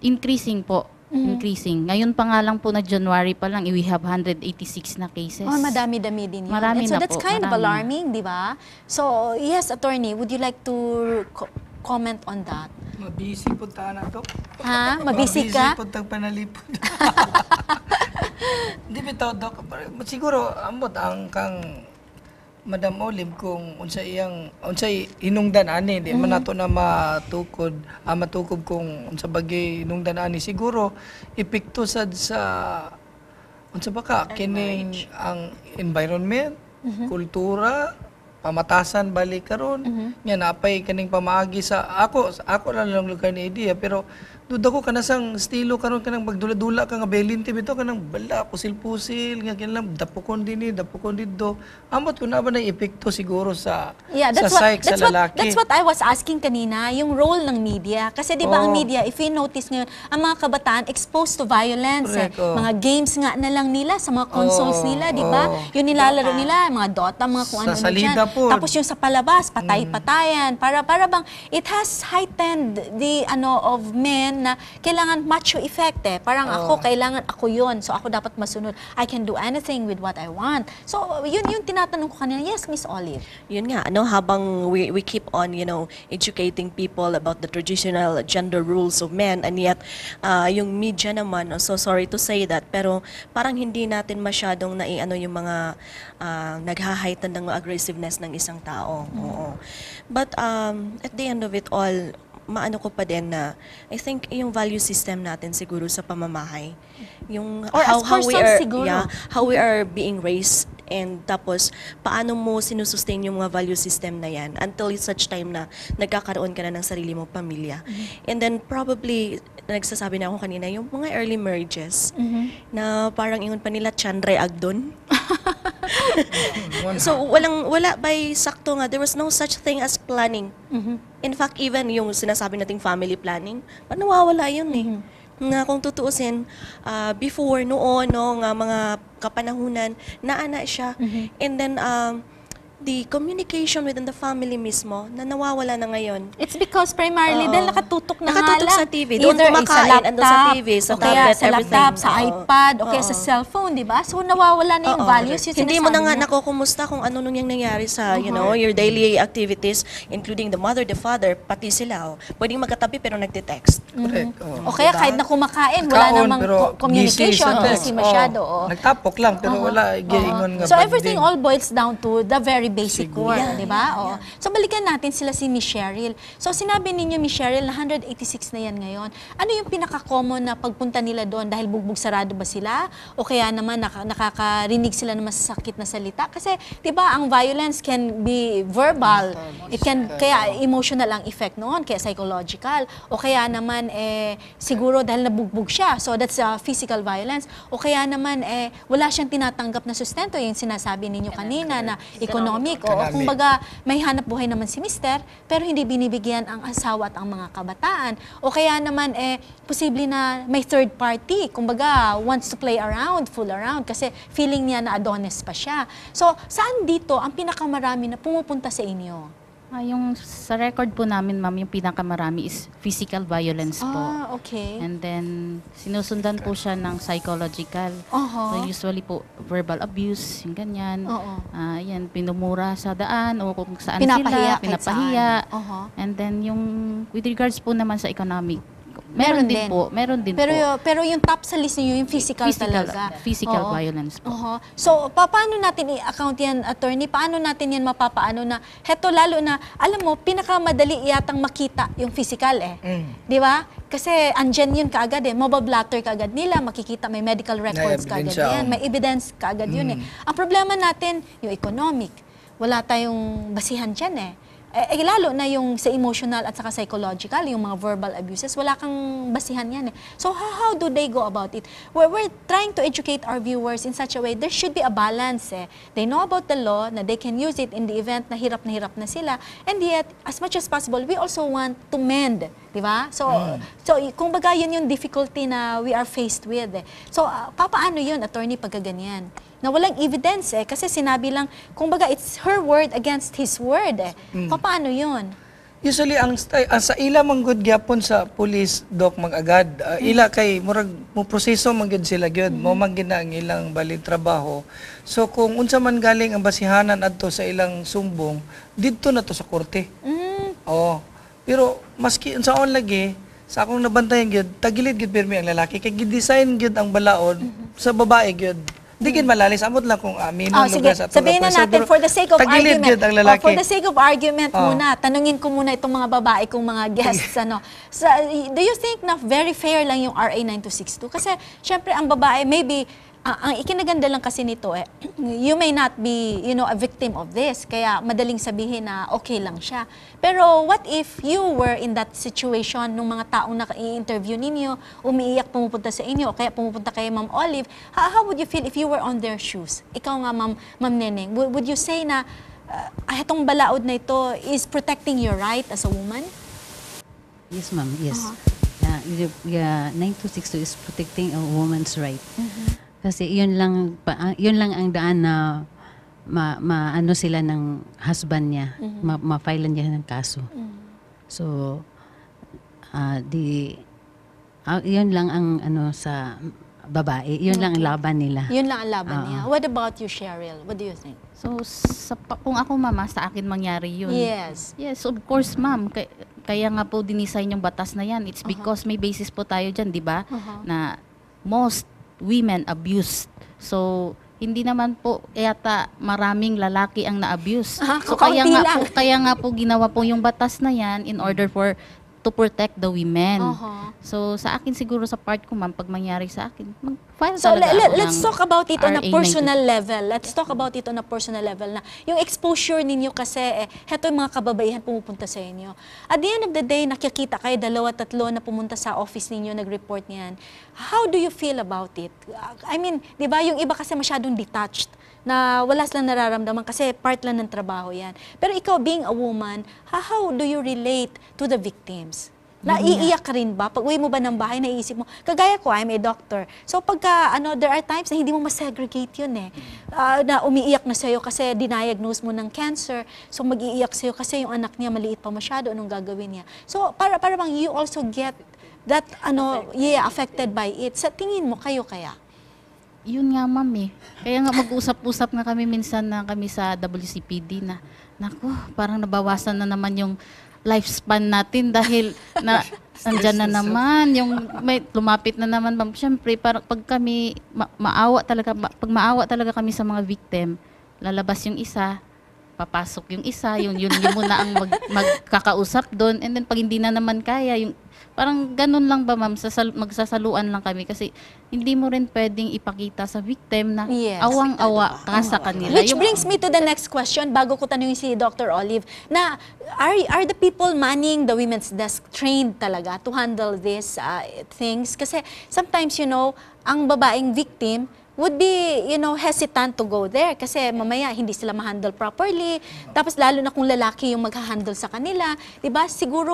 increasing po. Increasing. Ngayon pa nga lang po na January pa lang, we have 186 na cases. Madami-dami din yun. Marami And so na that's po, kind of marami. alarming, di ba? So, yes, attorney, would you like to comment on that? Mabisi po ta na to. Ha? Mabisi ka? Mabisi po tag panalipod. Hindi bitaw dok. Siguro amot ang kang Madam Olive kung unsay hinungdan ani di man nato na matukod kung unsa bagay hinungdan ani siguro epekto sad sa Unsa ba ka kining ang environment, kultura, pamatasan balik karon. Nya napay kaning pamaagi sa ako ra lang lugar ni idea pero duda ko kanasang estilo karon kanang magdula-dula ka nga belinti bitaw kanang bala pusil-pusil nga kinlang dapukon dinhi dapukon didto. Amot ko na ba na epekto siguro sa psyche sa lalaki. That's what I was asking kanina, yung role ng media. Kasi di ba ang media, if you notice ngayon, ang mga kabataan exposed to violence. Correct, Mga games nga na lang nila sa mga consoles nila, di ba? Yung nilalaro nila, mga Dota, mga kung ano-ano salida dyan. po. Tapos yung sa palabas, patay-patayan. Para bang, it has heightened the of men na kailangan macho effect eh. Parang ako, kailangan ako yun. So ako dapat masunod. I can do anything with what I want. So yun yung tinatanong ko kanina. Yes, Miss Olive. Yun nga, habang we keep on, educating people about the traditional gender rules of men, and yet, yung media naman, so sorry to say that, pero parang hindi natin masyadong yung mga nag-heighten ng aggressiveness ng isang tao. Oo. But at the end of it all, maano ko pa din na I think yung value system natin siguro sa pamamahay, yung Or as persons siguro. how we are being raised, and tapos paano mo sinusustain yung mga value system na yan until such time na nagkakaroon ka na ng sarili mong pamilya. And then probably nagsasabi na ako kanina yung mga early marriages na parang ingon pa nila Chandre Agdon. So wala by sakto nga, there was no such thing as planning. In fact, even yung sinasabi nating family planning, nawawala yun eh. Nga kung tutuusin, before noon, nga mga kapanahunan, naana siya. And then, the communication within the family mismo, na nawawala na ngayon. It's because primarily dahil nakatutok na Nakatutok nga sa lang. TV. Doon Either kumakain, sa laptop, andun sa TV, sa o kaya tablet, sa laptop, everything. sa iPad, o kaya sa cellphone, di ba? So nawawala na yung values. Yung Hindi mo na nga sinasabi niya. nakukumusta kung ano nung yung nangyari sa, your daily activities, including the mother, the father, pati sila. Pwedeng magkatabi pero nagte-text. Correct. O kaya kahit na kumakain, wala Kaon, namang pero communication, busy busy masyado. Oh. Nagtapok lang pero wala giingon nga So bonding. everything all boils down to the very basic Siguro. word, di ba? Oo. So balikan natin sila si Miss Cheryl. So sinabi ninyo, Miss Cheryl, na 186 na yan ngayon. Ano yung pinaka-common na pagpunta nila doon? Dahil bugbog sarado ba sila? O kaya naman nakakarinig sila ng masasakit na salita? Kasi, di ba, ang violence can be verbal. It can, kaya emotional ang effect noon, kaya psychological. O kaya naman, siguro dahil nabugbog siya. So that's physical violence. O kaya naman, wala siyang tinatanggap na sustento. Yung sinasabi ninyo kanina na economic. O kumbaga, may hanap buhay naman si mister, pero hindi binibigyan ang asawa at ang mga kabataan. O kaya naman, posible na may third party. Kumbaga, wants to play around, fool around, kasi feeling niya na Adonis pa siya. So, saan dito ang pinakamarami na pumupunta sa inyo? Yung sa record po namin, ma'am, yung pinakamarami is physical violence po. Okay. And then, sinusundan po siya ng psychological. So, usually po, verbal abuse, yung ganyan. Yan, pinumura sa daan o kung saan Pinapahiya sila, pinapahiya. kahit saan. And then, yung with regards po naman sa economic, meron din po. Pero yung top sa list niyo, yung physical talaga. Physical Oo. violence po. So, paano natin i-account yan, attorney? Paano natin yan mapapaano na, heto lalo na, alam mo, pinakamadali yatang makita yung physical Di ba? Kasi andyan yun kaagad mabablatter kaagad nila, makikita may medical records kaagad yan, may evidence kaagad yun Ang problema natin, yung economic. Wala tayong basihan dyan lalo na yung sa emotional at saka psychological, yung mga verbal abuses, wala kang basihan yan So how do they go about it? We're trying to educate our viewers in such a way, there should be a balance They know about the law, na they can use it in the event na hirap na sila, and yet, as much as possible, we also want to mend, di ba? So kung baga yun yung difficulty na we are faced with So, papaano yun, attorney, pagka ganyan? Na walang evidence kasi sinabi lang, kumbaga it's her word against his word Paano yun? Usually ang sa ila manggod gyapon sa police doc magagad ila kay murag mo proseso manggod sila gyud mo manggid na ang ilang balik trabaho. So kung unsa man galing ang basihanan adto sa ilang sumbong didto na to sa korte. Pero maski unsaon lagi sa akong nabantayan gyud tagilid gyud pirmi ang lalaki kay gi-design gyud ang balaod sa babae gyud. Di gid malalis amot lang kung aminon sige, sa sabihin na natin for the sake of argument. For the sake of argument muna, tanungin ko muna itong mga babae kong mga guests do you think na very fair lang yung RA 9262? Kasi syempre ang babae maybe ang ikinaganda lang kasi nito you may not be, a victim of this. Kaya madaling sabihin na okay lang siya. Pero what if you were in that situation nung mga taong i-interview ninyo, umiiyak pumupunta sa inyo, o kaya pumupunta kay Ma'am Olive, how would you feel if you were on their shoes? Ikaw nga, Ma'am Neneng, would you say na itong balaod na ito is protecting your right as a woman? Yes, ma'am. Yes. 9262 is protecting a woman's right. Kasi yun lang ang daan na maano sila ng husband niya, ma-file niya ng kaso. So yun lang ang sa babae, yun lang ang laban nila. Yun lang ang laban niya. What about you, Cheryl? What do you think? So, kung ako, mama, sa akin mangyari yun. Yes. Yes, of course, ma'am. Kaya nga po dinisign yung batas na yan. It's because may basis po tayo dyan, di ba? Na most women abused. So, hindi naman po yata maraming lalaki ang na-abuse. So, kaya nga po ginawa po yung batas na yan in order to protect the women. So, sa akin siguro sa part ko, ma'am, pag mangyari sa akin, mag-file talaga ako let's talk about it on a RA personal level. Let's talk about it on a personal level na yung exposure ninyo kasi, heto yung mga kababaihan pumupunta sa inyo. At the end of the day, nakikita kayo 2-3 na pumunta sa office ninyo, nag-report niyan. How do you feel about it? I mean, di ba, yung iba kasi masyadong detached na wala silang nararamdaman kasi part lang ng trabaho yan. Pero ikaw, being a woman, how do you relate to the victims? Naiiyak ka rin ba? Pag uwi mo ba ng bahay, naiisip mo, kagaya ko, I'm a doctor. So pagka, there are times na hindi mo ma-segregate yun na umiiyak na sa'yo kasi diniagnose mo ng cancer. So mag-iiyak sa'yo kasi yung anak niya maliit pa masyado, anong gagawin niya? So para bang you also get that, affected by it. Sa tingin mo, kayo kaya? Yun nga, ma'am Kaya nga mag-usap-usap nga kami minsan na kami sa WCPD na, naku, parang nabawasan na naman yung lifespan natin dahil nandyan na naman, yung may lumapit na naman, ma'am. Siyempre, pag kami maawa talaga kami sa mga victim, lalabas yung isa, papasok yung isa, yun muna ang magkakausap doon, and then pag hindi na naman kaya, yung parang ganun lang ba, ma'am, magsasaluan lang kami kasi hindi mo rin pwedeng ipakita sa victim na awang-awa ka sa kanila. Which brings me to the next question, bago ko tanungin si Dr. Olive, na are the people manning the women's desk trained talaga to handle these things? Kasi sometimes, ang babaeng victim would be, hesitant to go there kasi mamaya hindi sila ma-handle properly. Tapos lalo na kung lalaki yung mag-handle sa kanila, 'di ba? Siguro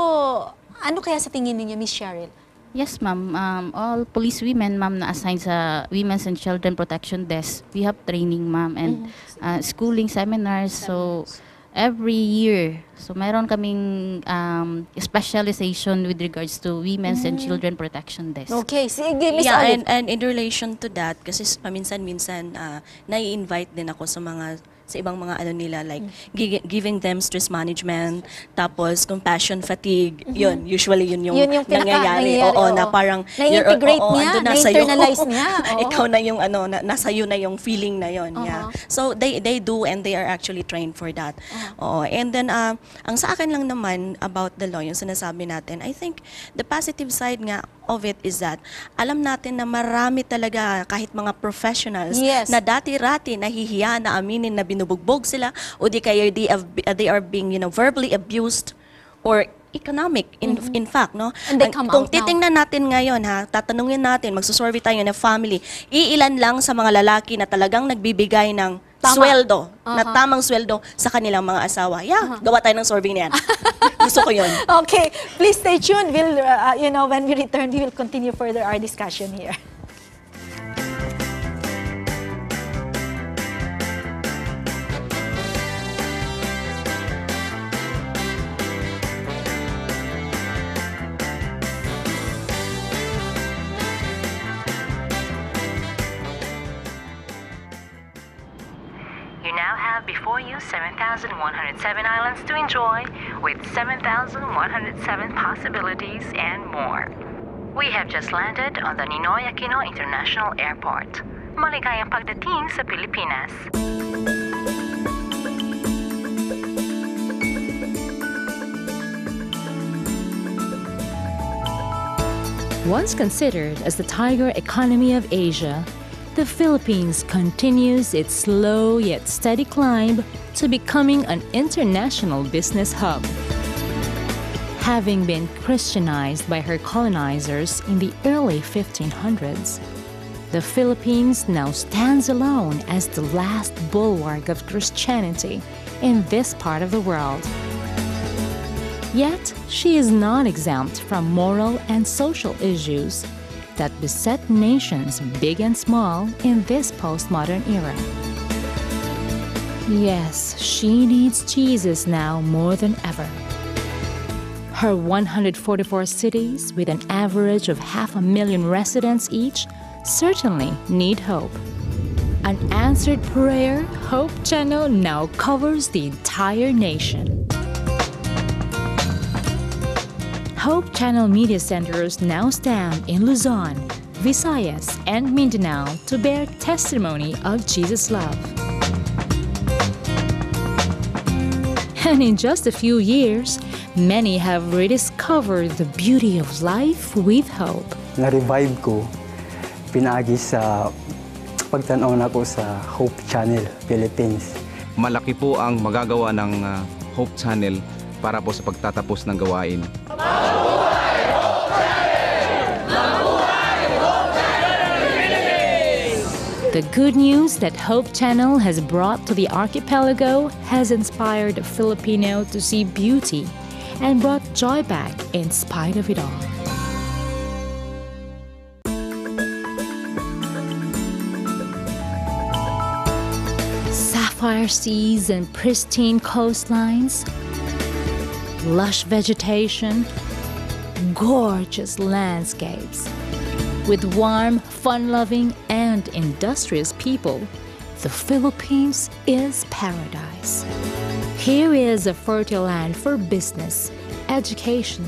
ano kaya sa tingin ninyo, Miss Cheryl? Yes, ma'am. All police women, ma'am, na assigned sa Women's and Children Protection Desk, we have training, ma'am, and schooling seminars. So, every year, so mayroon kaming specialization with regards to Women's and Children Protection Desk. Okay, sige, Miss Olive. And in relation to that, kasi paminsan-minsan, nai-invite din ako sa ibang mga nila, like giving them stress management, tapos compassion fatigue, yun, usually yun yung nangyayari. Na parang na-integrate niya, na-internalize niya. Ikaw na yung nasa iyo na yung feeling na yun. So they do, and they are actually trained for that. And then ang sa akin lang naman about the law, yung sinasabi natin, I think the positive side nga of it is that alam natin na marami talaga kahit mga professionals na dati-rati nahihiya na aminin na binubugbog sila o di kaya they are being verbally abused or economic in fact, no? Kung titingnan natin ngayon, tatanungin natin, magsusurvey tayo na family, iilan lang sa mga lalaki na talagang nagbibigay ng sweldo, na tamang sweldo sa kanilang mga asawa. Gawa tayo ng survey na yan. Gusto ko yun. Okay, please stay tuned. We'll, when we return, we will continue further our discussion here. You now have before you 7,107 islands to enjoy with 7,107 possibilities and more. We have just landed on the Ninoy Aquino International Airport. Maligayang pagdating sa Pilipinas. Once considered as the tiger economy of Asia, the the Philippines continues its slow yet steady climb to becoming an international business hub. Having been Christianized by her colonizers in the early 1500s, the Philippines now stands alone as the last bulwark of Christianity in this part of the world. Yet, she is not exempt from moral and social issues that beset nations big and small in this postmodern era. Yes, she needs Jesus now more than ever. Her 144 cities, with an average of 500,000 residents each, certainly need hope. An answered prayer, Hope Channel now covers the entire nation. Hope Channel media centers now stand in Luzon, Visayas, and Mindanao to bear testimony of Jesus' love. And in just a few years, many have rediscovered the beauty of life with hope. Na-revive ko, pinagi sa pagtanaw na ko sa Hope Channel Philippines. Malaki po ang magagawa ng Hope Channel para po sa pagtatapos ng gawain. The good news that Hope Channel has brought to the archipelago has inspired a Filipino to see beauty and brought joy back in spite of it all. Sapphire seas and pristine coastlines, lush vegetation, gorgeous landscapes. With warm, fun-loving, and industrious people, the Philippines is paradise. Here is a fertile land for business, education,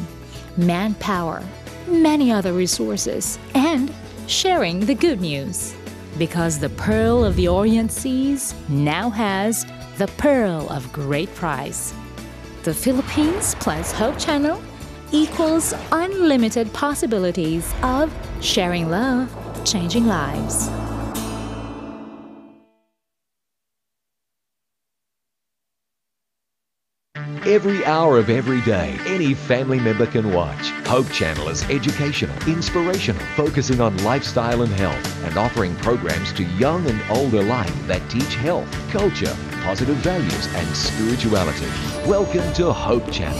manpower, many other resources, and sharing the good news. Because the Pearl of the Orient Seas now has the Pearl of Great Price. The Philippines plus Hope Channel equals unlimited possibilities of sharing love, changing lives. Every hour of every day, any family member can watch. Hope Channel is educational, inspirational, focusing on lifestyle and health, and offering programs to young and old alike that teach health, culture, positive values, and spirituality. Welcome to Hope Channel.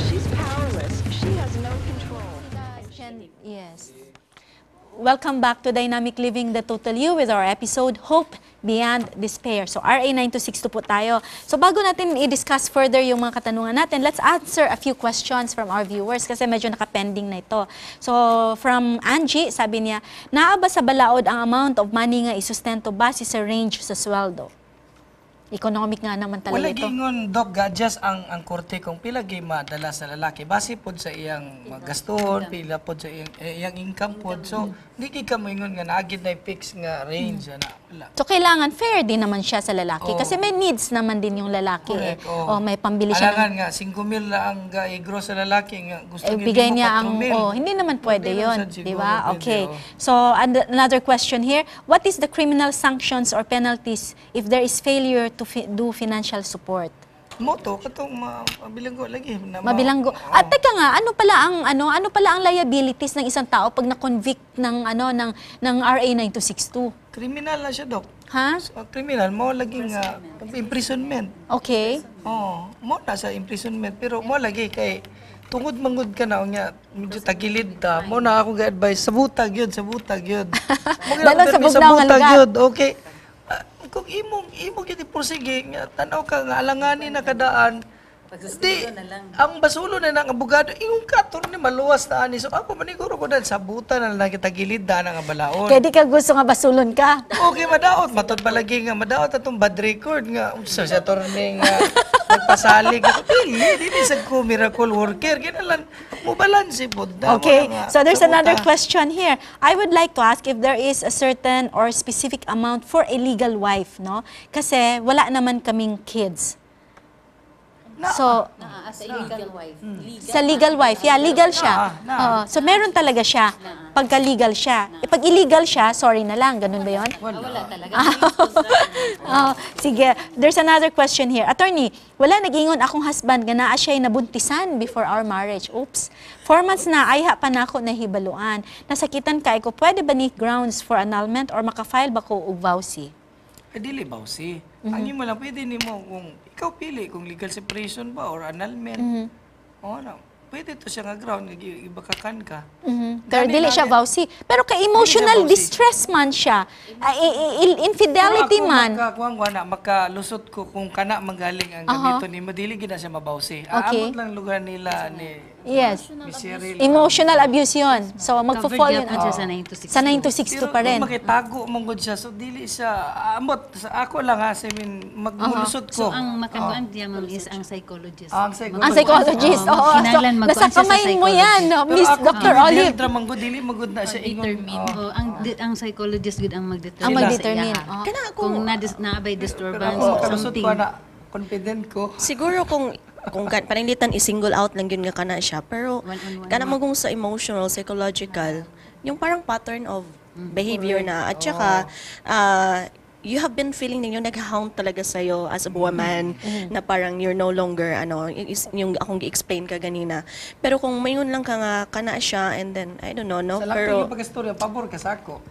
She's powerless. She has no control. Yes. Welcome back to Dynamic Living the Total You with our episode, Hope Beyond Despair. So, RA 9262 po tayo. So, bago natin i-discuss further yung mga katanungan natin, let's answer a few questions from our viewers kasi medyo nakapending na ito. So, from Angie, sabi niya, naaba sa balaod ang amount of money nga isustento base sa range sa sweldo? Economic nga naman talaga Wala ito. gingon, Doc, just ang korte kung pila gay madala sa lalaki. Base pod sa iyang gaston, pila pod sa iyang income pod. So, hindi ka mo ingon nga naagid na fix nga range. Wala. So, kailangan fair din naman siya sa lalaki. Oo. Kasi may needs naman din yung lalaki. Correct, O, may pambili siya. Alangan nga, 5,000 na ang gross sa lalaki. Nga, gusto Bigay niya ang, 4,000. hindi naman pwede Hindi yun. naman siguro Di ba? pwede, Okay. oo. So, another question here. What is the criminal sanctions or penalties if there is failure to do financial support? Moto, katong mabilanggo lagi. Mabilanggo. At teka nga, ano pala ang liabilities ng isang tao pag na-convict ng RA 9262? Criminal na siya, Doc. Ha? Criminal, mo lagi nga imprisonment. Okay. Oo, mo na sa imprisonment. Pero mo lagi kay tungod-mangod ka na, nga, medyo tagilid ta. Mo na ako ga-advise, sa butag yun. Mo Dalon sa bugnaw nga lugar. yun. Okay. Kung imong yun iporsige, tanaw ka nga, alanganin na kadaan, Di, ang basulo na ng abogado, yung kator ni maluwas na ani. So ako maniguro ko dahil sabutan na lang kita gilid na nga balaon. Kaya di ka gusto nga basulon ka. Okay, madaot. Matod palagi nga, madaot atong bad record nga. Sa torne nga, nagpasalig. Dili sa ko miracle worker. Ginalan, mo balansi po. Okay, so there's another question here. I would like to ask if there is a certain or specific amount for a legal wife, no? Kasi wala naman kaming kids. So, As a legal wife. sa legal wife, yeah, legal siya. Oo, so meron talaga siya. Pagka legal siya. Pag illegal siya, sorry na lang, ganun ba yun? Wala talaga. Sige, there's another question here. Attorney, wala nag-ingon akong husband nga naa siya'y nabuntisan before our marriage. Oops. 4 months na, ayha pa na ako nahibaluan. Nasakitan ka ko, pwede ba ni grounds for annulment or makafile ba ko og vowsy? Dili bawsi. Ang imo lang, pwede nimo kung ikaw pili kung legal separation ba or annulment. O na, pwede to siya nga ground, ibakakan ka. Pero dili siya vowsy. Pero ka emotional distress man siya. Infidelity man. Makalusot ko kung kana magaling ang gamito ni madili gina siya mabawsi. Okay. Aabot lang lugar nila ni Yes. Miss Cheryl. Emotional abuse yun. So, magpo-fall yun. Covered sa 9 to 6. Sa 9 to 6 pa rin. Pero makitago mong good siya, so dili siya, amot, sa ako lang ha, I mean, magmulusot ko. So ang makaguan diya ma'am is ang psychologist. Ang Ang psychologist. Oo. So, Kinahanglan nasa mag-consult sa kamay mo yan, no? Miss Dr. Olive. Dili magud na siya ingon. Ang psychologist gud ang magdetermine. Ang mag-determine. Kung naabay disturbance Pero or ako, kalusot something. ko na, confident ko. Siguro kung pananglitan i-single out lang yun nga kana siya, pero kana mo kung sa emotional, psychological, yung parang pattern of behavior na, at saka you have been feeling ninyo nag-hound talaga sa'yo as a woman na parang you're no longer, yung akong gi-explain ka ganina. Pero kung mayon lang ka nga, kana siya, and then, I don't know, no? Sa lang Pero, yung pag-istorya, pabor ka sa ako.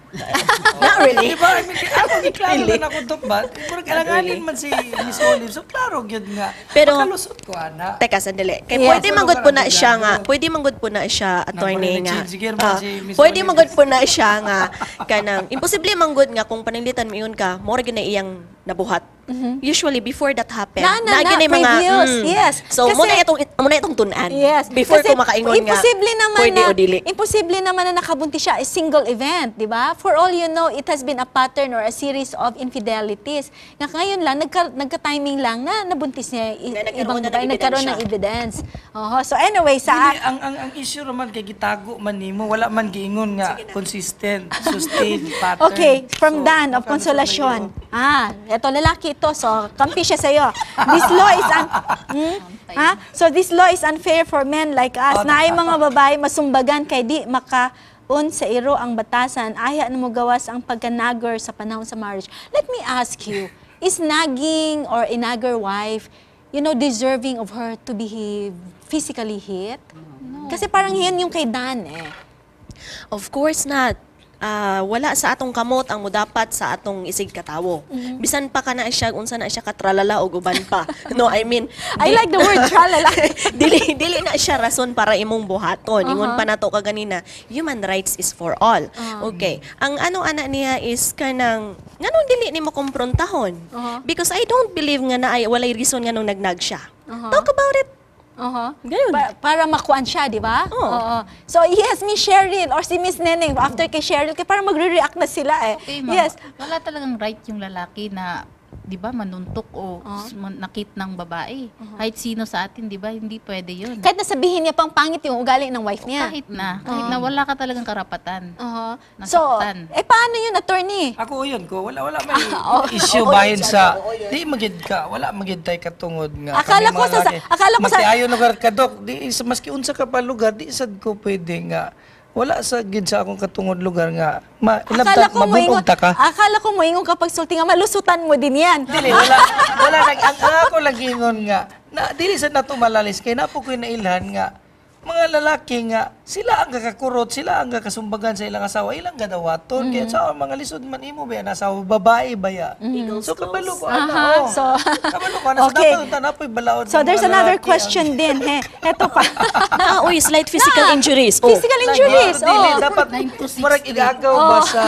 not really. Diba? Ako, giklaro na ako ito ba? Pero kailanganin man si Miss Olive. So, klaro, yun nga. Pero, makalusot ko, ana. Teka, sandali. Kaya Yes. pwede manggod po na siya nga, pwede manggod po na siya, attorney nga. Pwede manggod po na siya nga, kanang, imposible manggod nga kung pananglitan mo yun ka, more na iyang nabuhat. Usually, before that happen, na, previous, yes. So, Kasi- muna itong tunan. Yes. Before Kasi ko makaingon nga, imposible naman pwede na, o dili. Imposible naman na nakabuntis siya a single event, di ba? For all you know, it has been a pattern or a series of infidelities. Nga ngayon lang, nagka-timing lang na nabuntis niya ibang babae, nagkaroon ng evidence. So anyway, Dili, ang issue naman kay gitago man nimo, wala man giingon nga consistent, sustained pattern. Okay, from So, Dan of Consolasyon. Eto lalaki ito, so kampi siya sa'yo. This law is So this law is unfair for men like us. Na ay mga babae masumbagan kay di makaun sa iro ang batasan. Aya na mo gawas ang pagkanagor sa panahon sa marriage. Let me ask you, is nagging or a nagger wife, deserving of her to be physically hit? Kasi parang yan yung kay Dan eh. Of course not. Wala sa atong kamot ang mudapat sa atong isig katawo. Bisan pa kana siya unsa na siya katralala o uban pa. No, I mean, I like the word tralala. dili na siya rason para imong buhaton. Ingon pa nato kaganina, human rights is for all. Okay. Ang ana niya is kanang nganong dili nimo komprontahon? Because I don't believe nga na walay reason nga nung nagnag siya. Talk about it. Ganun. Para makuan siya, di ba? Oo. So, yes, Miss Cheryl or si Miss Neneng, after kay Cheryl, kaya parang magre-react na sila eh. Okay, ma'am. Yes. Wala talagang right yung lalaki na, di ba, manuntok o nakit ng babae. Kahit sino sa atin, di ba, hindi pwede yun. Kahit nasabihin niya pang pangit yung ugali ng wife niya. Kahit na wala ka talagang karapatan. So, Nasaktan. paano yun, attorney? Ako yun ko, wala may issue bahin sa di magid ka, wala magid tay katungod nga. Akala ko Matiayo lugar ka dok, di maski unsa ka pa lugar, di sad ko pwede nga. Wala sa gid sa akong katungod lugar nga. Mabugog ta ka. Akala ko mo ingon kapag sulti nga malusutan mo din yan. Dili wala ang ako lagi ingon nga. Na dili sad nato malalis kay napo ko nailhan nga mga lalaki nga sila ang kakakurot, sila ang kakasumbagan sa ilang asawa, ilang gadawaton. Kaya sa mga lisod man imo ba yan, asawa, babae ba ya? So, kabalo ko, So, kabalo ko, nasa okay. dapat tanapoy balaod. So, there's another question din, he. Eto pa. Uy, slight physical injuries. Physical injuries, Dili, oh. dapat, marag igagaw ba sa,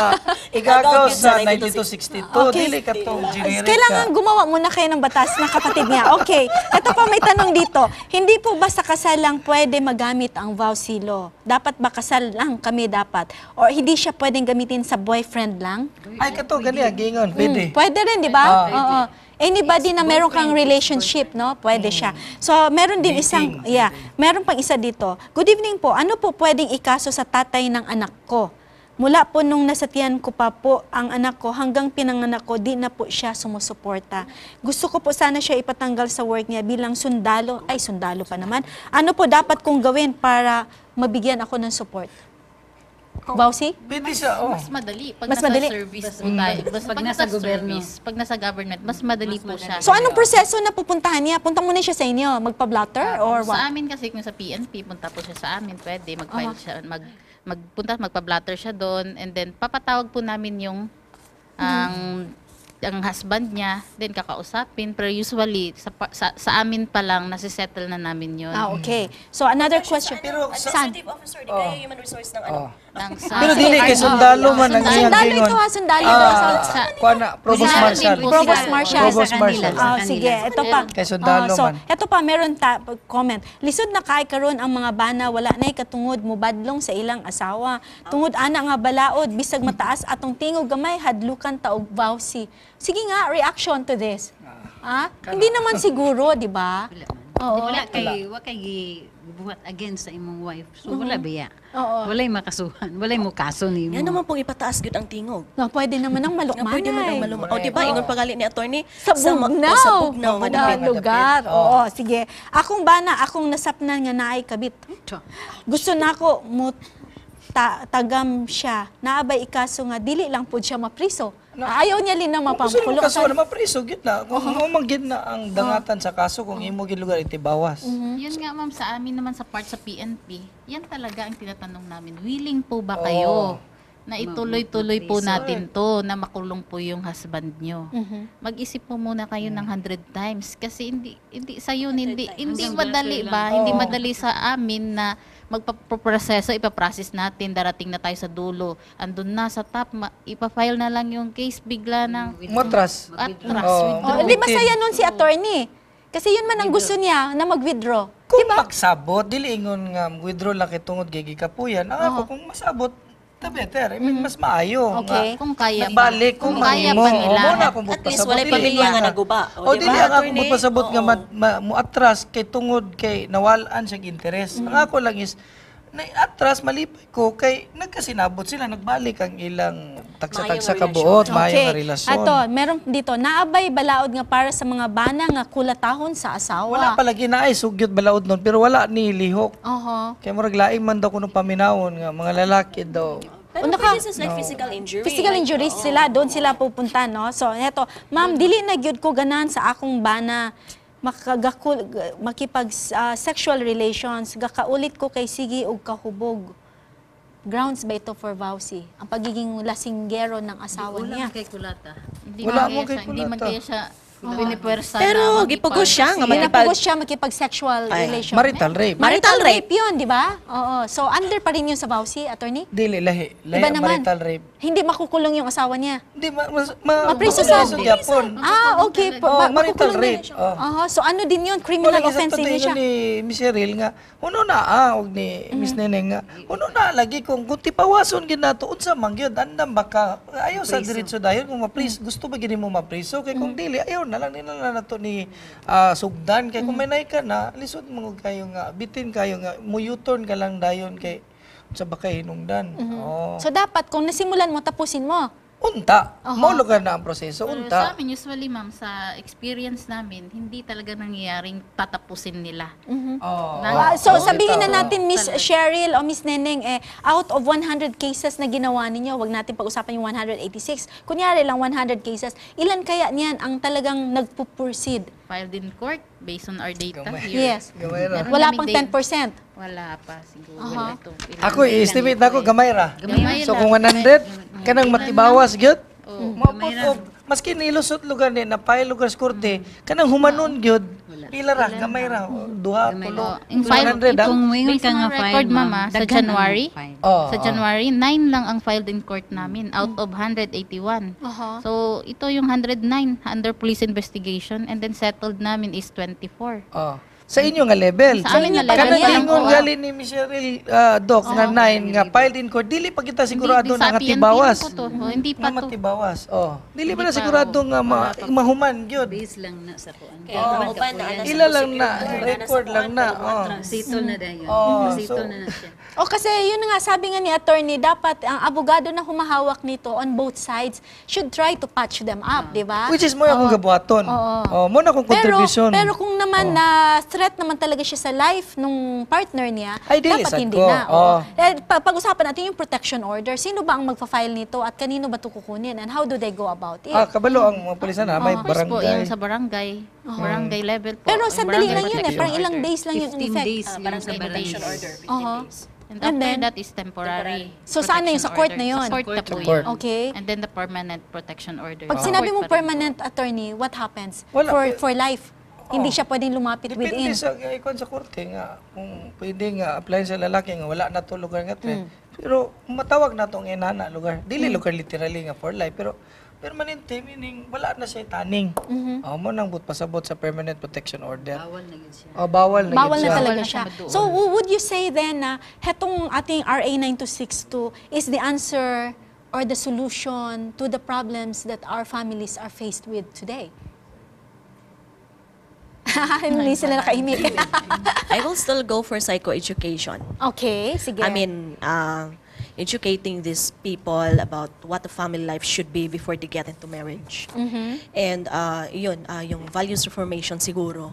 igagaw sa 9262. Dili ka itong generic ka. Kailangan gumawa muna kayo ng batas na kapatid niya. Okay, eto pa may tanong dito. Hindi po ba sa kasal lang pwede magamit ang vowsy law? Dapat ba kasal lang kami dapat? Or hindi siya pwedeng gamitin sa boyfriend lang? Ay, kato, ganiya, gingon, pwede. Pwede rin, di ba? Oo. Anybody na meron kang relationship, no? Pwede siya. So, meron din isang, meron pang isa dito. Good evening po. Ano po pwedeng ikaso sa tatay ng anak ko? Mula po nung nasa tiyan ko pa po ang anak ko, hanggang pinanganak ko, di na po siya sumusuporta. Gusto ko po sana siya ipatanggal sa work niya bilang sundalo. Ay, sundalo pa naman. Ano po dapat kong gawin para mabigyan ako ng support? Bawsi? Pwede siya, Mas madali. Pag Mas nasa madali. service po tayo. Pag nasa gobyerno. Pag nasa government, mas madali po siya. So, anong proseso na pupuntahan niya? Punta muna siya sa inyo? Magpa-blotter or what? Sa amin kasi kung sa PNP, punta po siya sa amin, pwede. Mag-file siya, magpa-blotter siya doon, and then papatawag po namin yung ang husband niya, then kakausapin. Pero usually, sa amin pa lang, nasisettle na namin yun. Okay. So, another question. Pero Administrative officer, di kaya human resource ng ano? Pero dili kay sundalo man ang iyang Sundalo gingon. ito ha, sundalo daw. Kuana, Provost Marshal. Provost Marshal. Provost Marshal. Sige, ito pa. Kay sundalo So, man. ito pa, meron comment. Lisod na kay karon ang mga bana, wala na'y katungod mo badlong sa ilang asawa. Tungod ana nga balaod, bisag mataas atong tingog gamay, hadlukan taog vowsy. Sige nga, reaction to this. Hindi naman siguro, di ba? Wala kay buhat against sa imong wife. So wala biya. Walay makasuhan. Walay mo kaso nimo. Yan naman pong ipataas gyud ang tingog. Pwede naman ang malukmanay. Pwede man ang maluma. O diba, ingon pagali ni attorney Sa Bugnaw. Sa Bugnaw nga Na dapit. lugar. Oo, sige. Akong bana, akong nasapnan nga naay kabit. Gusto nako mo tagam siya. Naabay ikaso nga dili lang pud siya mapriso. Ayaw niya lin na Gusto mapampulo. mo kaso na mapriso gid na. Kung umagid na ang dangatan sa kaso kung imo gid lugar itibawas. Yun nga ma'am, sa amin naman sa part sa PNP, yan talaga ang tinatanong namin. Willing po ba kayo na ituloy-tuloy po natin to, na makulong po yung husband nyo? Mag-isip po muna kayo ng 100 times kasi hindi sa yun, hindi madali ba? Hindi madali sa amin na magpaproseso, ipaprocess natin, darating na tayo sa dulo. Andun na sa top, ipafile na lang yung case, bigla ng Matras. Hindi masaya nun si attorney. Kasi yun man ang gusto niya na mag-withdraw. Kung magsabot, dili ingon nga withdraw lang kay tungod kay gikapuyan. Ang ako kung masabot, the better. I mean, mas maayo. Okay. Kung kaya nagbalik kung kaya mahimo. pa nila. At least walay pamilya nga naguba. O dili ang ako magpasabot nga muatras kay tungod kay nawalan siya interes. Ang ako lang is atras malipay ko kay nagkasinabot sila, nagbalik ang ilang tagsa-tagsa kabuot, maayong nga relasyon. Ato, meron dito, naabay balaod nga para sa mga bana nga kulatahon sa asawa. Wala palagi na ay sugyot balaod nun, pero wala ni lihok. Kaya murag laing man daw kuno paminawon nga mga lalaki daw. Pero for instance, like physical injury. Physical injuries sila, doon sila pupunta, no? So, eto, ma'am, dili na gyud ko ganan sa akong bana makipag sexual relations, gakaulit ko kay sige og kahubog. Grounds ba ito for vowsy? Ang pagiging lasinggero ng asawa niya. Kay kulata. Hindi man kaya siya pinipuwersa Pero gipugos siya nga Pinapugos siya makipag-sexual relation. Marital rape. Marital rape yun, di ba? Oo. So, under pa rin yun sa vowsy, attorney? Dili, lahi. Lahi Iba ang naman. marital rape. Hindi makukulong yung asawa niya. Hindi, Mapriso sa Japon. okay. Marital rape. So, ano din yun? Criminal offense din siya. Ni Miss Cheryl nga, uno na og ni Miss Neneng nga, uno na lagi kung tipawason gid nato unsa man gyud andam baka ayaw sa diretso dayon kung mapris gusto ba gid mo mapriso kay kung dili ayaw na lang nila nato ni sugdan kay kung may nay ka na lisod mo kayo nga bitin kayo nga muyuton ka lang dayon kay sa baka hinungdan. So, dapat kung nasimulan mo, tapusin mo. Unta. Maulugan na ang proseso. Sa Unta. amin, usually ma'am, sa experience namin, hindi talaga nangyayaring tatapusin nila. So, sabihin na natin, Miss Cheryl o Miss Neneng, out of 100 cases na ginawa ninyo, wag natin pag-usapan yung 186, kunyari lang 100 cases, ilan kaya niyan ang talagang nagpuproceed? filed in court based on our data Gamay. here. Yes. Gamay ra. Meron Wala kaming pang data. 10%. Wala pa siguro. Aha. Ito, ilang Ako, day lang i-estimate ito ako, eh. gamay ra. Gamay So lang. kung 100, kanang matibawas, gyud. Oo, Mapot og maski nilusot lugar ni na file lugar sa korte, kanang humanon gyud. Pila ra, gamay ra. Duha, tulo. Yung file, 100 ah. Kung moingon based ka on nga our file, record, ma'am, mama, sa daghan ang January, file. Oh, sa January, 9 lang ang filed in court namin out of 181. Aha. So, ito yung 109 under police investigation and then settled namin is 24. Oh. Sa inyo nga level. Sa amin nga level Kanang yan, ingon oo. gali ni Michelle Doc nga 9 nga filed in court, dili pa kita sigurado Hindi, na sa nga tibawas. PNP po to. Oh, hindi pa Nga to. matibawas. Oh. Dili pa Hindi na pa, sigurado nga mahuman gyud. Base lang na sa kuan. Ila lang na, record lang na. Oh. Sitol na dayon. Oh, Sitol so- na siya. O kasi yun nga, sabi nga ni attorney, dapat ang abogado na humahawak nito on both sides should try to patch them up, di ba? Which is mo akong gabuhaton. Oh, mo na akong contribution. Pero kung naman na threat naman talaga siya sa life nung partner niya, Ay, dili, dapat sad hindi ko. na. Oo. Pag-usapan natin yung protection order. Sino ba ang magpa-file nito at kanino ba ito kukunin and how do they go about it? Kabalo ang mga pulisan na may First po, yung barangay. sa barangay. Barangay level po. Pero yung sandali barangay lang yun eh, protection parang ilang order. days lang yun in 15 effect. days yung sa barangay. And And after then, that is temporary. So, saan na yun? Sa court protection na yun? order. Sa court na po Sa court. yun. Okay. And then the permanent protection order. Pag Sa sinabi court mong pa rin po. permanent attorney, what happens? Wala. For life? Hindi siya pwedeng lumapit Depende within. sa ikon sa korte nga kung pwede nga apply sa lalaki nga wala na to lugar nga threat. Pero matawag na tong inana lugar. Dili lugar literally nga for life pero permanente meaning wala na siya taning. Mo nang but pasabot sa permanent protection order. Bawal na yun siya. Bawal na Bawal yun na siya. talaga Bawal na siya. siya doon. So, would you say then na hetong ating RA 9262 is the answer or the solution to the problems that our families are faced with today? Hindi sila nakaimik. I will still go for psychoeducation. Okay, sige. I mean, educating these people about what the family life should be before they get into marriage. And yun, yung values reformation siguro.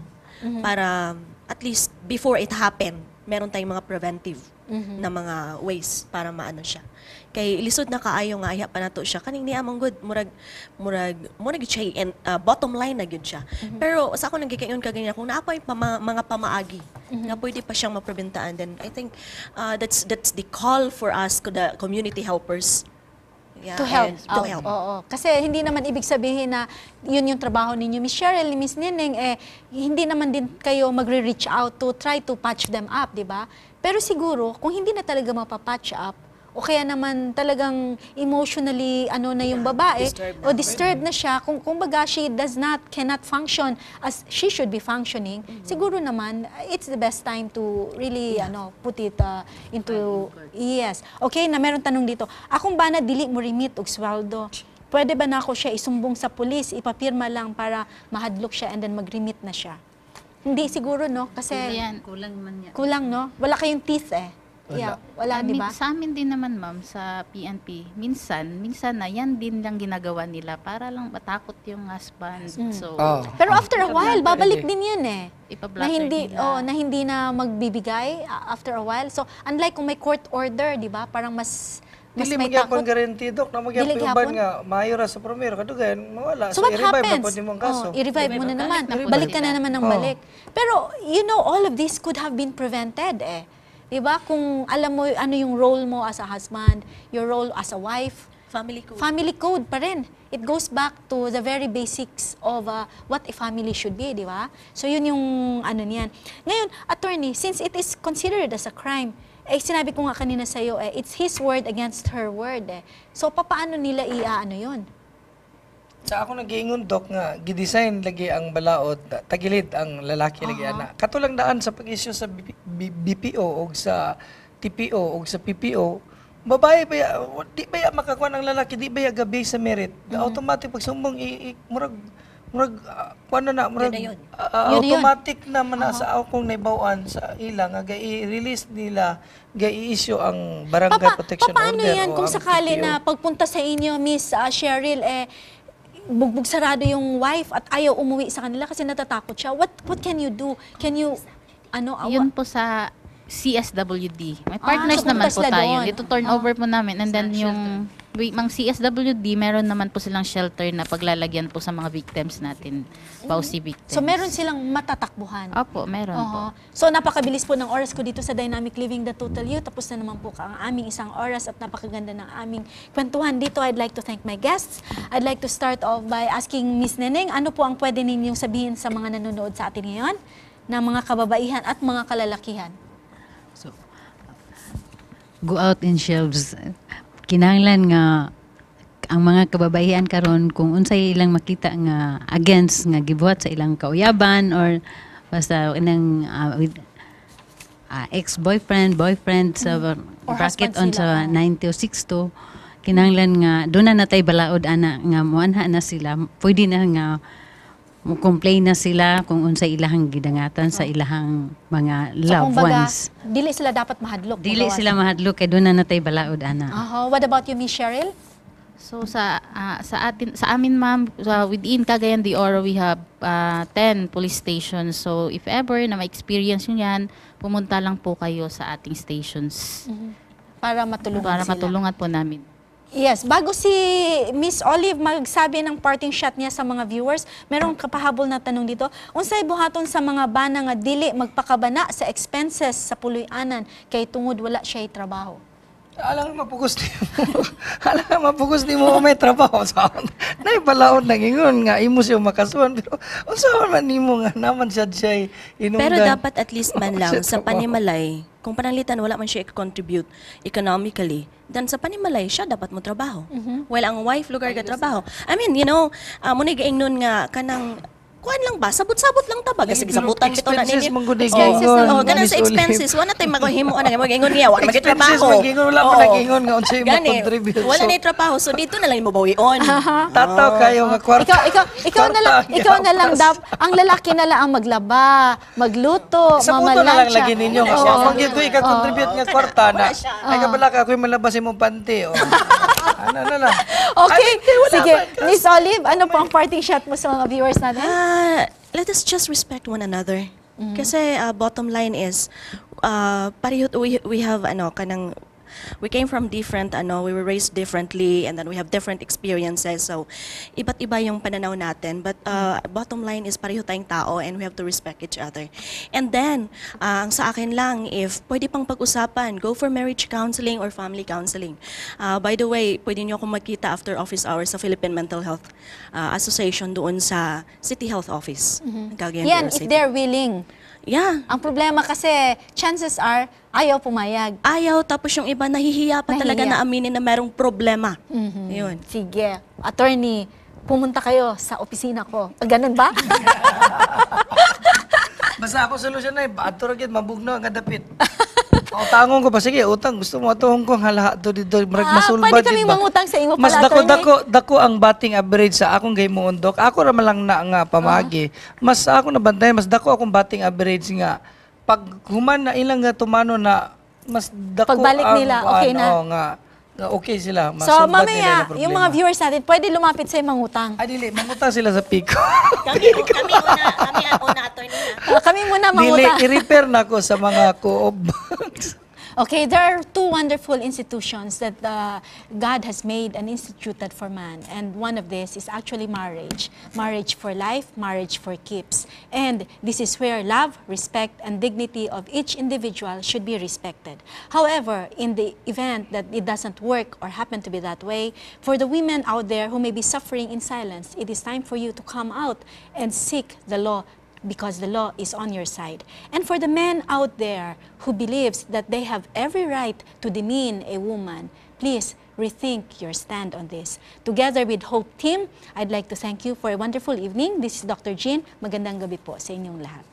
Para at least before it happen, meron tayong mga preventive na mga ways para maano siya. Kay lisod na kaayo nga iha pa nato siya kaning niya among good murag siya and bottom line na gyud siya. Pero sa ako nagikayon kaganyan kung naa pa mga pamaagi nga pwede pa siyang maprebentaan, then I think that's the call for us the community helpers. Yeah, To help. and to out. help. Oo. Kasi hindi naman ibig sabihin na yun yung trabaho ninyo, Miss Cheryl, Miss Nining, hindi naman din kayo magre-reach out to try to patch them up, di ba? Pero siguro, kung hindi na talaga mapapatch up, o kaya naman talagang emotionally na yung babae disturbed na siya, kung kumbaga she cannot function as she should be functioning, siguro naman it's the best time to really put it into yes. Okay, na meron tanong dito. Akong ba na dili mo remit og sweldo? Pwede ba na ako siya isumbong sa pulis, ipapirma lang para mahadlok siya and then mag-remit na siya? Hindi siguro, no? Kasi Kulang man yan. kulang, no? Wala kayong teeth eh. Yeah, wala, di ba? Sa amin din naman, ma'am, sa PNP, minsan na yan din lang ginagawa nila para lang matakot yung husband. So, Pero after a while, babalik din yan eh. ipablotter Na hindi, nila. na hindi na magbibigay after a while. So, unlike kung may court order, di ba? Parang mas Dili may magyapon takot. guarantee dok na Dili magyapon gyapon? nga maayo ra sa primero kadugan mawala. So what i-revive na happens? pud imong kaso. I-revive mo na naman. na po Balik ka sila. na naman ng balik. Pero, all of this could have been prevented eh. Diba? Kung alam mo ano yung role mo as a husband, your role as a wife, Family code. family code pa rin. It goes back to the very basics of what a family should be, di ba? So yun yung niyan. Ngayon, attorney, since it is considered as a crime, sinabi ko nga kanina sa'yo, it's his word against her word. So papaano nila yun? Sa ako nagiingon dok nga gidesign lagi ang balaod tagilid ang lalaki lagi ana. Katulang daan sa pag-issue sa BPO o sa TPO o sa PPO, babae ba di ba makakuha ng lalaki di ba gabi sa merit. Automatic pag sumbong murag kuan na murag Yun automatic na man sa akong naibawan sa ila nga i-release nila i-issue ang barangay protection paano order yan o kung ang sakali PPO. na pagpunta sa inyo, Miss Cheryl, bugbog sarado yung wife at ayaw umuwi sa kanila kasi natatakot siya. What can you do? Can you, Yun po sa CSWD. May partners so naman punta po sila tayo. doon. Ito turn over po namin and then yung Mang CSWD, meron naman po silang shelter na paglalagyan po sa mga victims natin, PAUSI victims. So meron silang matatakbuhan. Opo, meron po. So napakabilis po ng oras ko dito sa Dynamic Living The Total You. Tapos na naman po ang aming isang oras at napakaganda ng aming kwentuhan dito. I'd like to thank my guests. I'd like to start off by asking Miss Neneng, ano po ang pwede ninyong sabihin sa mga nanonood sa atin ngayon na mga kababaihan at mga kalalakihan? So, go out in shelves. Kinahanglan nga ang mga kababaihan karon kung unsay ilang makita nga against nga gibuhat sa ilang kauyaban or basta inang with ex-boyfriend, boyfriend sa bracket on sa 90 o 62, kinahanglan nga doon na natay balaod ana nga muanha na sila, pwede na nga mo complain na sila kung unsay ilahang gidangatan sa ilahang mga loved kumbaga, ones. Dili sila dapat mahadlok. Dili sila mahadlok kay doon na natay balaod ana. What about you, Miss Cheryl? So sa amin ma'am, within Cagayan de Oro we have 10 police stations. So if ever na ma-experience nyo yan, pumunta lang po kayo sa ating stations. Para matulungan sila. Matulungan po namin. Yes, bago si Miss Olive magsabi ng parting shot niya sa mga viewers, merong kapahabol na tanong dito. Unsay buhaton sa mga bana nga dili magpakabana sa expenses sa puloy-anan kay tungod wala siya trabaho? Alang mapugos ni mo. Alang mapugos ni mo may trabaho sa naibalaod na ingon nga imo siya makasuhan pero unsa man nimo nga naman siya inunggan. Pero dapat at least man lang sa panimalay, kung pananglitan wala man siya i-contribute economically, then sa panimalay siya dapat mo trabaho. Well, ang wife lugar ka trabaho. I mean, you know, muna gaingnon nga kanang kuan lang ba? Sabot-sabot lang tabag. Kasi sabutan bito na ninyo. Ganun sa expenses. Wala tayo maghimo ka na. Mag-ingon niya. Wala mag-trabaho. Expenses, mag-ingon. Wala mo nag-ingon nga. Unsay mo contribute. Wala na trabaho. So, dito na lang mo bawion. Tataw kayo nga kwarta. Ikaw na lang. Ang lalaki na lang ang maglaba, magluto, sa puto na lang lagi ninyo. Kung dito ika-contribute nga kwarta na, ay kabala ka, ako'y malabas imong panty. Ano na lang. Okay. Sige. Miss Olive, ano po ang parting shot mo sa mga viewers natin? Let us just respect one another. Kasi bottom line is, pareho we have we came from different we were raised differently and then we have different experiences. So iba't iba yung pananaw natin, but bottom line is pareho tayong tao and we have to respect each other. And then ang sa akin lang, if pwede pang pag-usapan, go for marriage counseling or family counseling. By the way, pwede niyo akong magkita after office hours sa Philippine Mental Health Association doon sa City Health Office. Yan, if they're willing. Yeah. Ang problema kasi, chances are, ayaw pumayag. Ayaw, tapos yung iba nahihiya pa talaga na aminin na merong problema. Yun. Sige. Attorney, pumunta kayo sa opisina ko. Ganun ba? Basta ako solusyon na ato ra mabugno ang dapit. O tangon ko pa sige, utang gusto mo atong kong halaha to dito murag masulbad. Pwede kami mangutang sa imo mas pala, dako ang batting average sa akong gaymoon dok. Ako ra man lang na nga pamagi. Mas ako nabantay mas dako akong batting average nga pag human na ilang nga tumano na mas dako pagbalik nila okay na. Nga okay sila. So mamaya yung mga viewers natin pwede lumapit sa mangutang. Ay dili, mangutang sila sa Pico. kami una attorney na. Kami muna mangutang. Dili, i-repair na ko sa mga co-op banks. Okay, there are two wonderful institutions that God has made and instituted for man. And one of this is actually marriage. Marriage for life, marriage for keeps. And this is where love, respect, and dignity of each individual should be respected. However, in the event that it doesn't work or happen to be that way, for the women out there who may be suffering in silence, it is time for you to come out and seek the law because the law is on your side. And for the men out there who believes that they have every right to demean a woman, please rethink your stand on this. Together with Hope Team, I'd like to thank you for a wonderful evening. This is Dr. Jean. Magandang gabi po sa inyong lahat.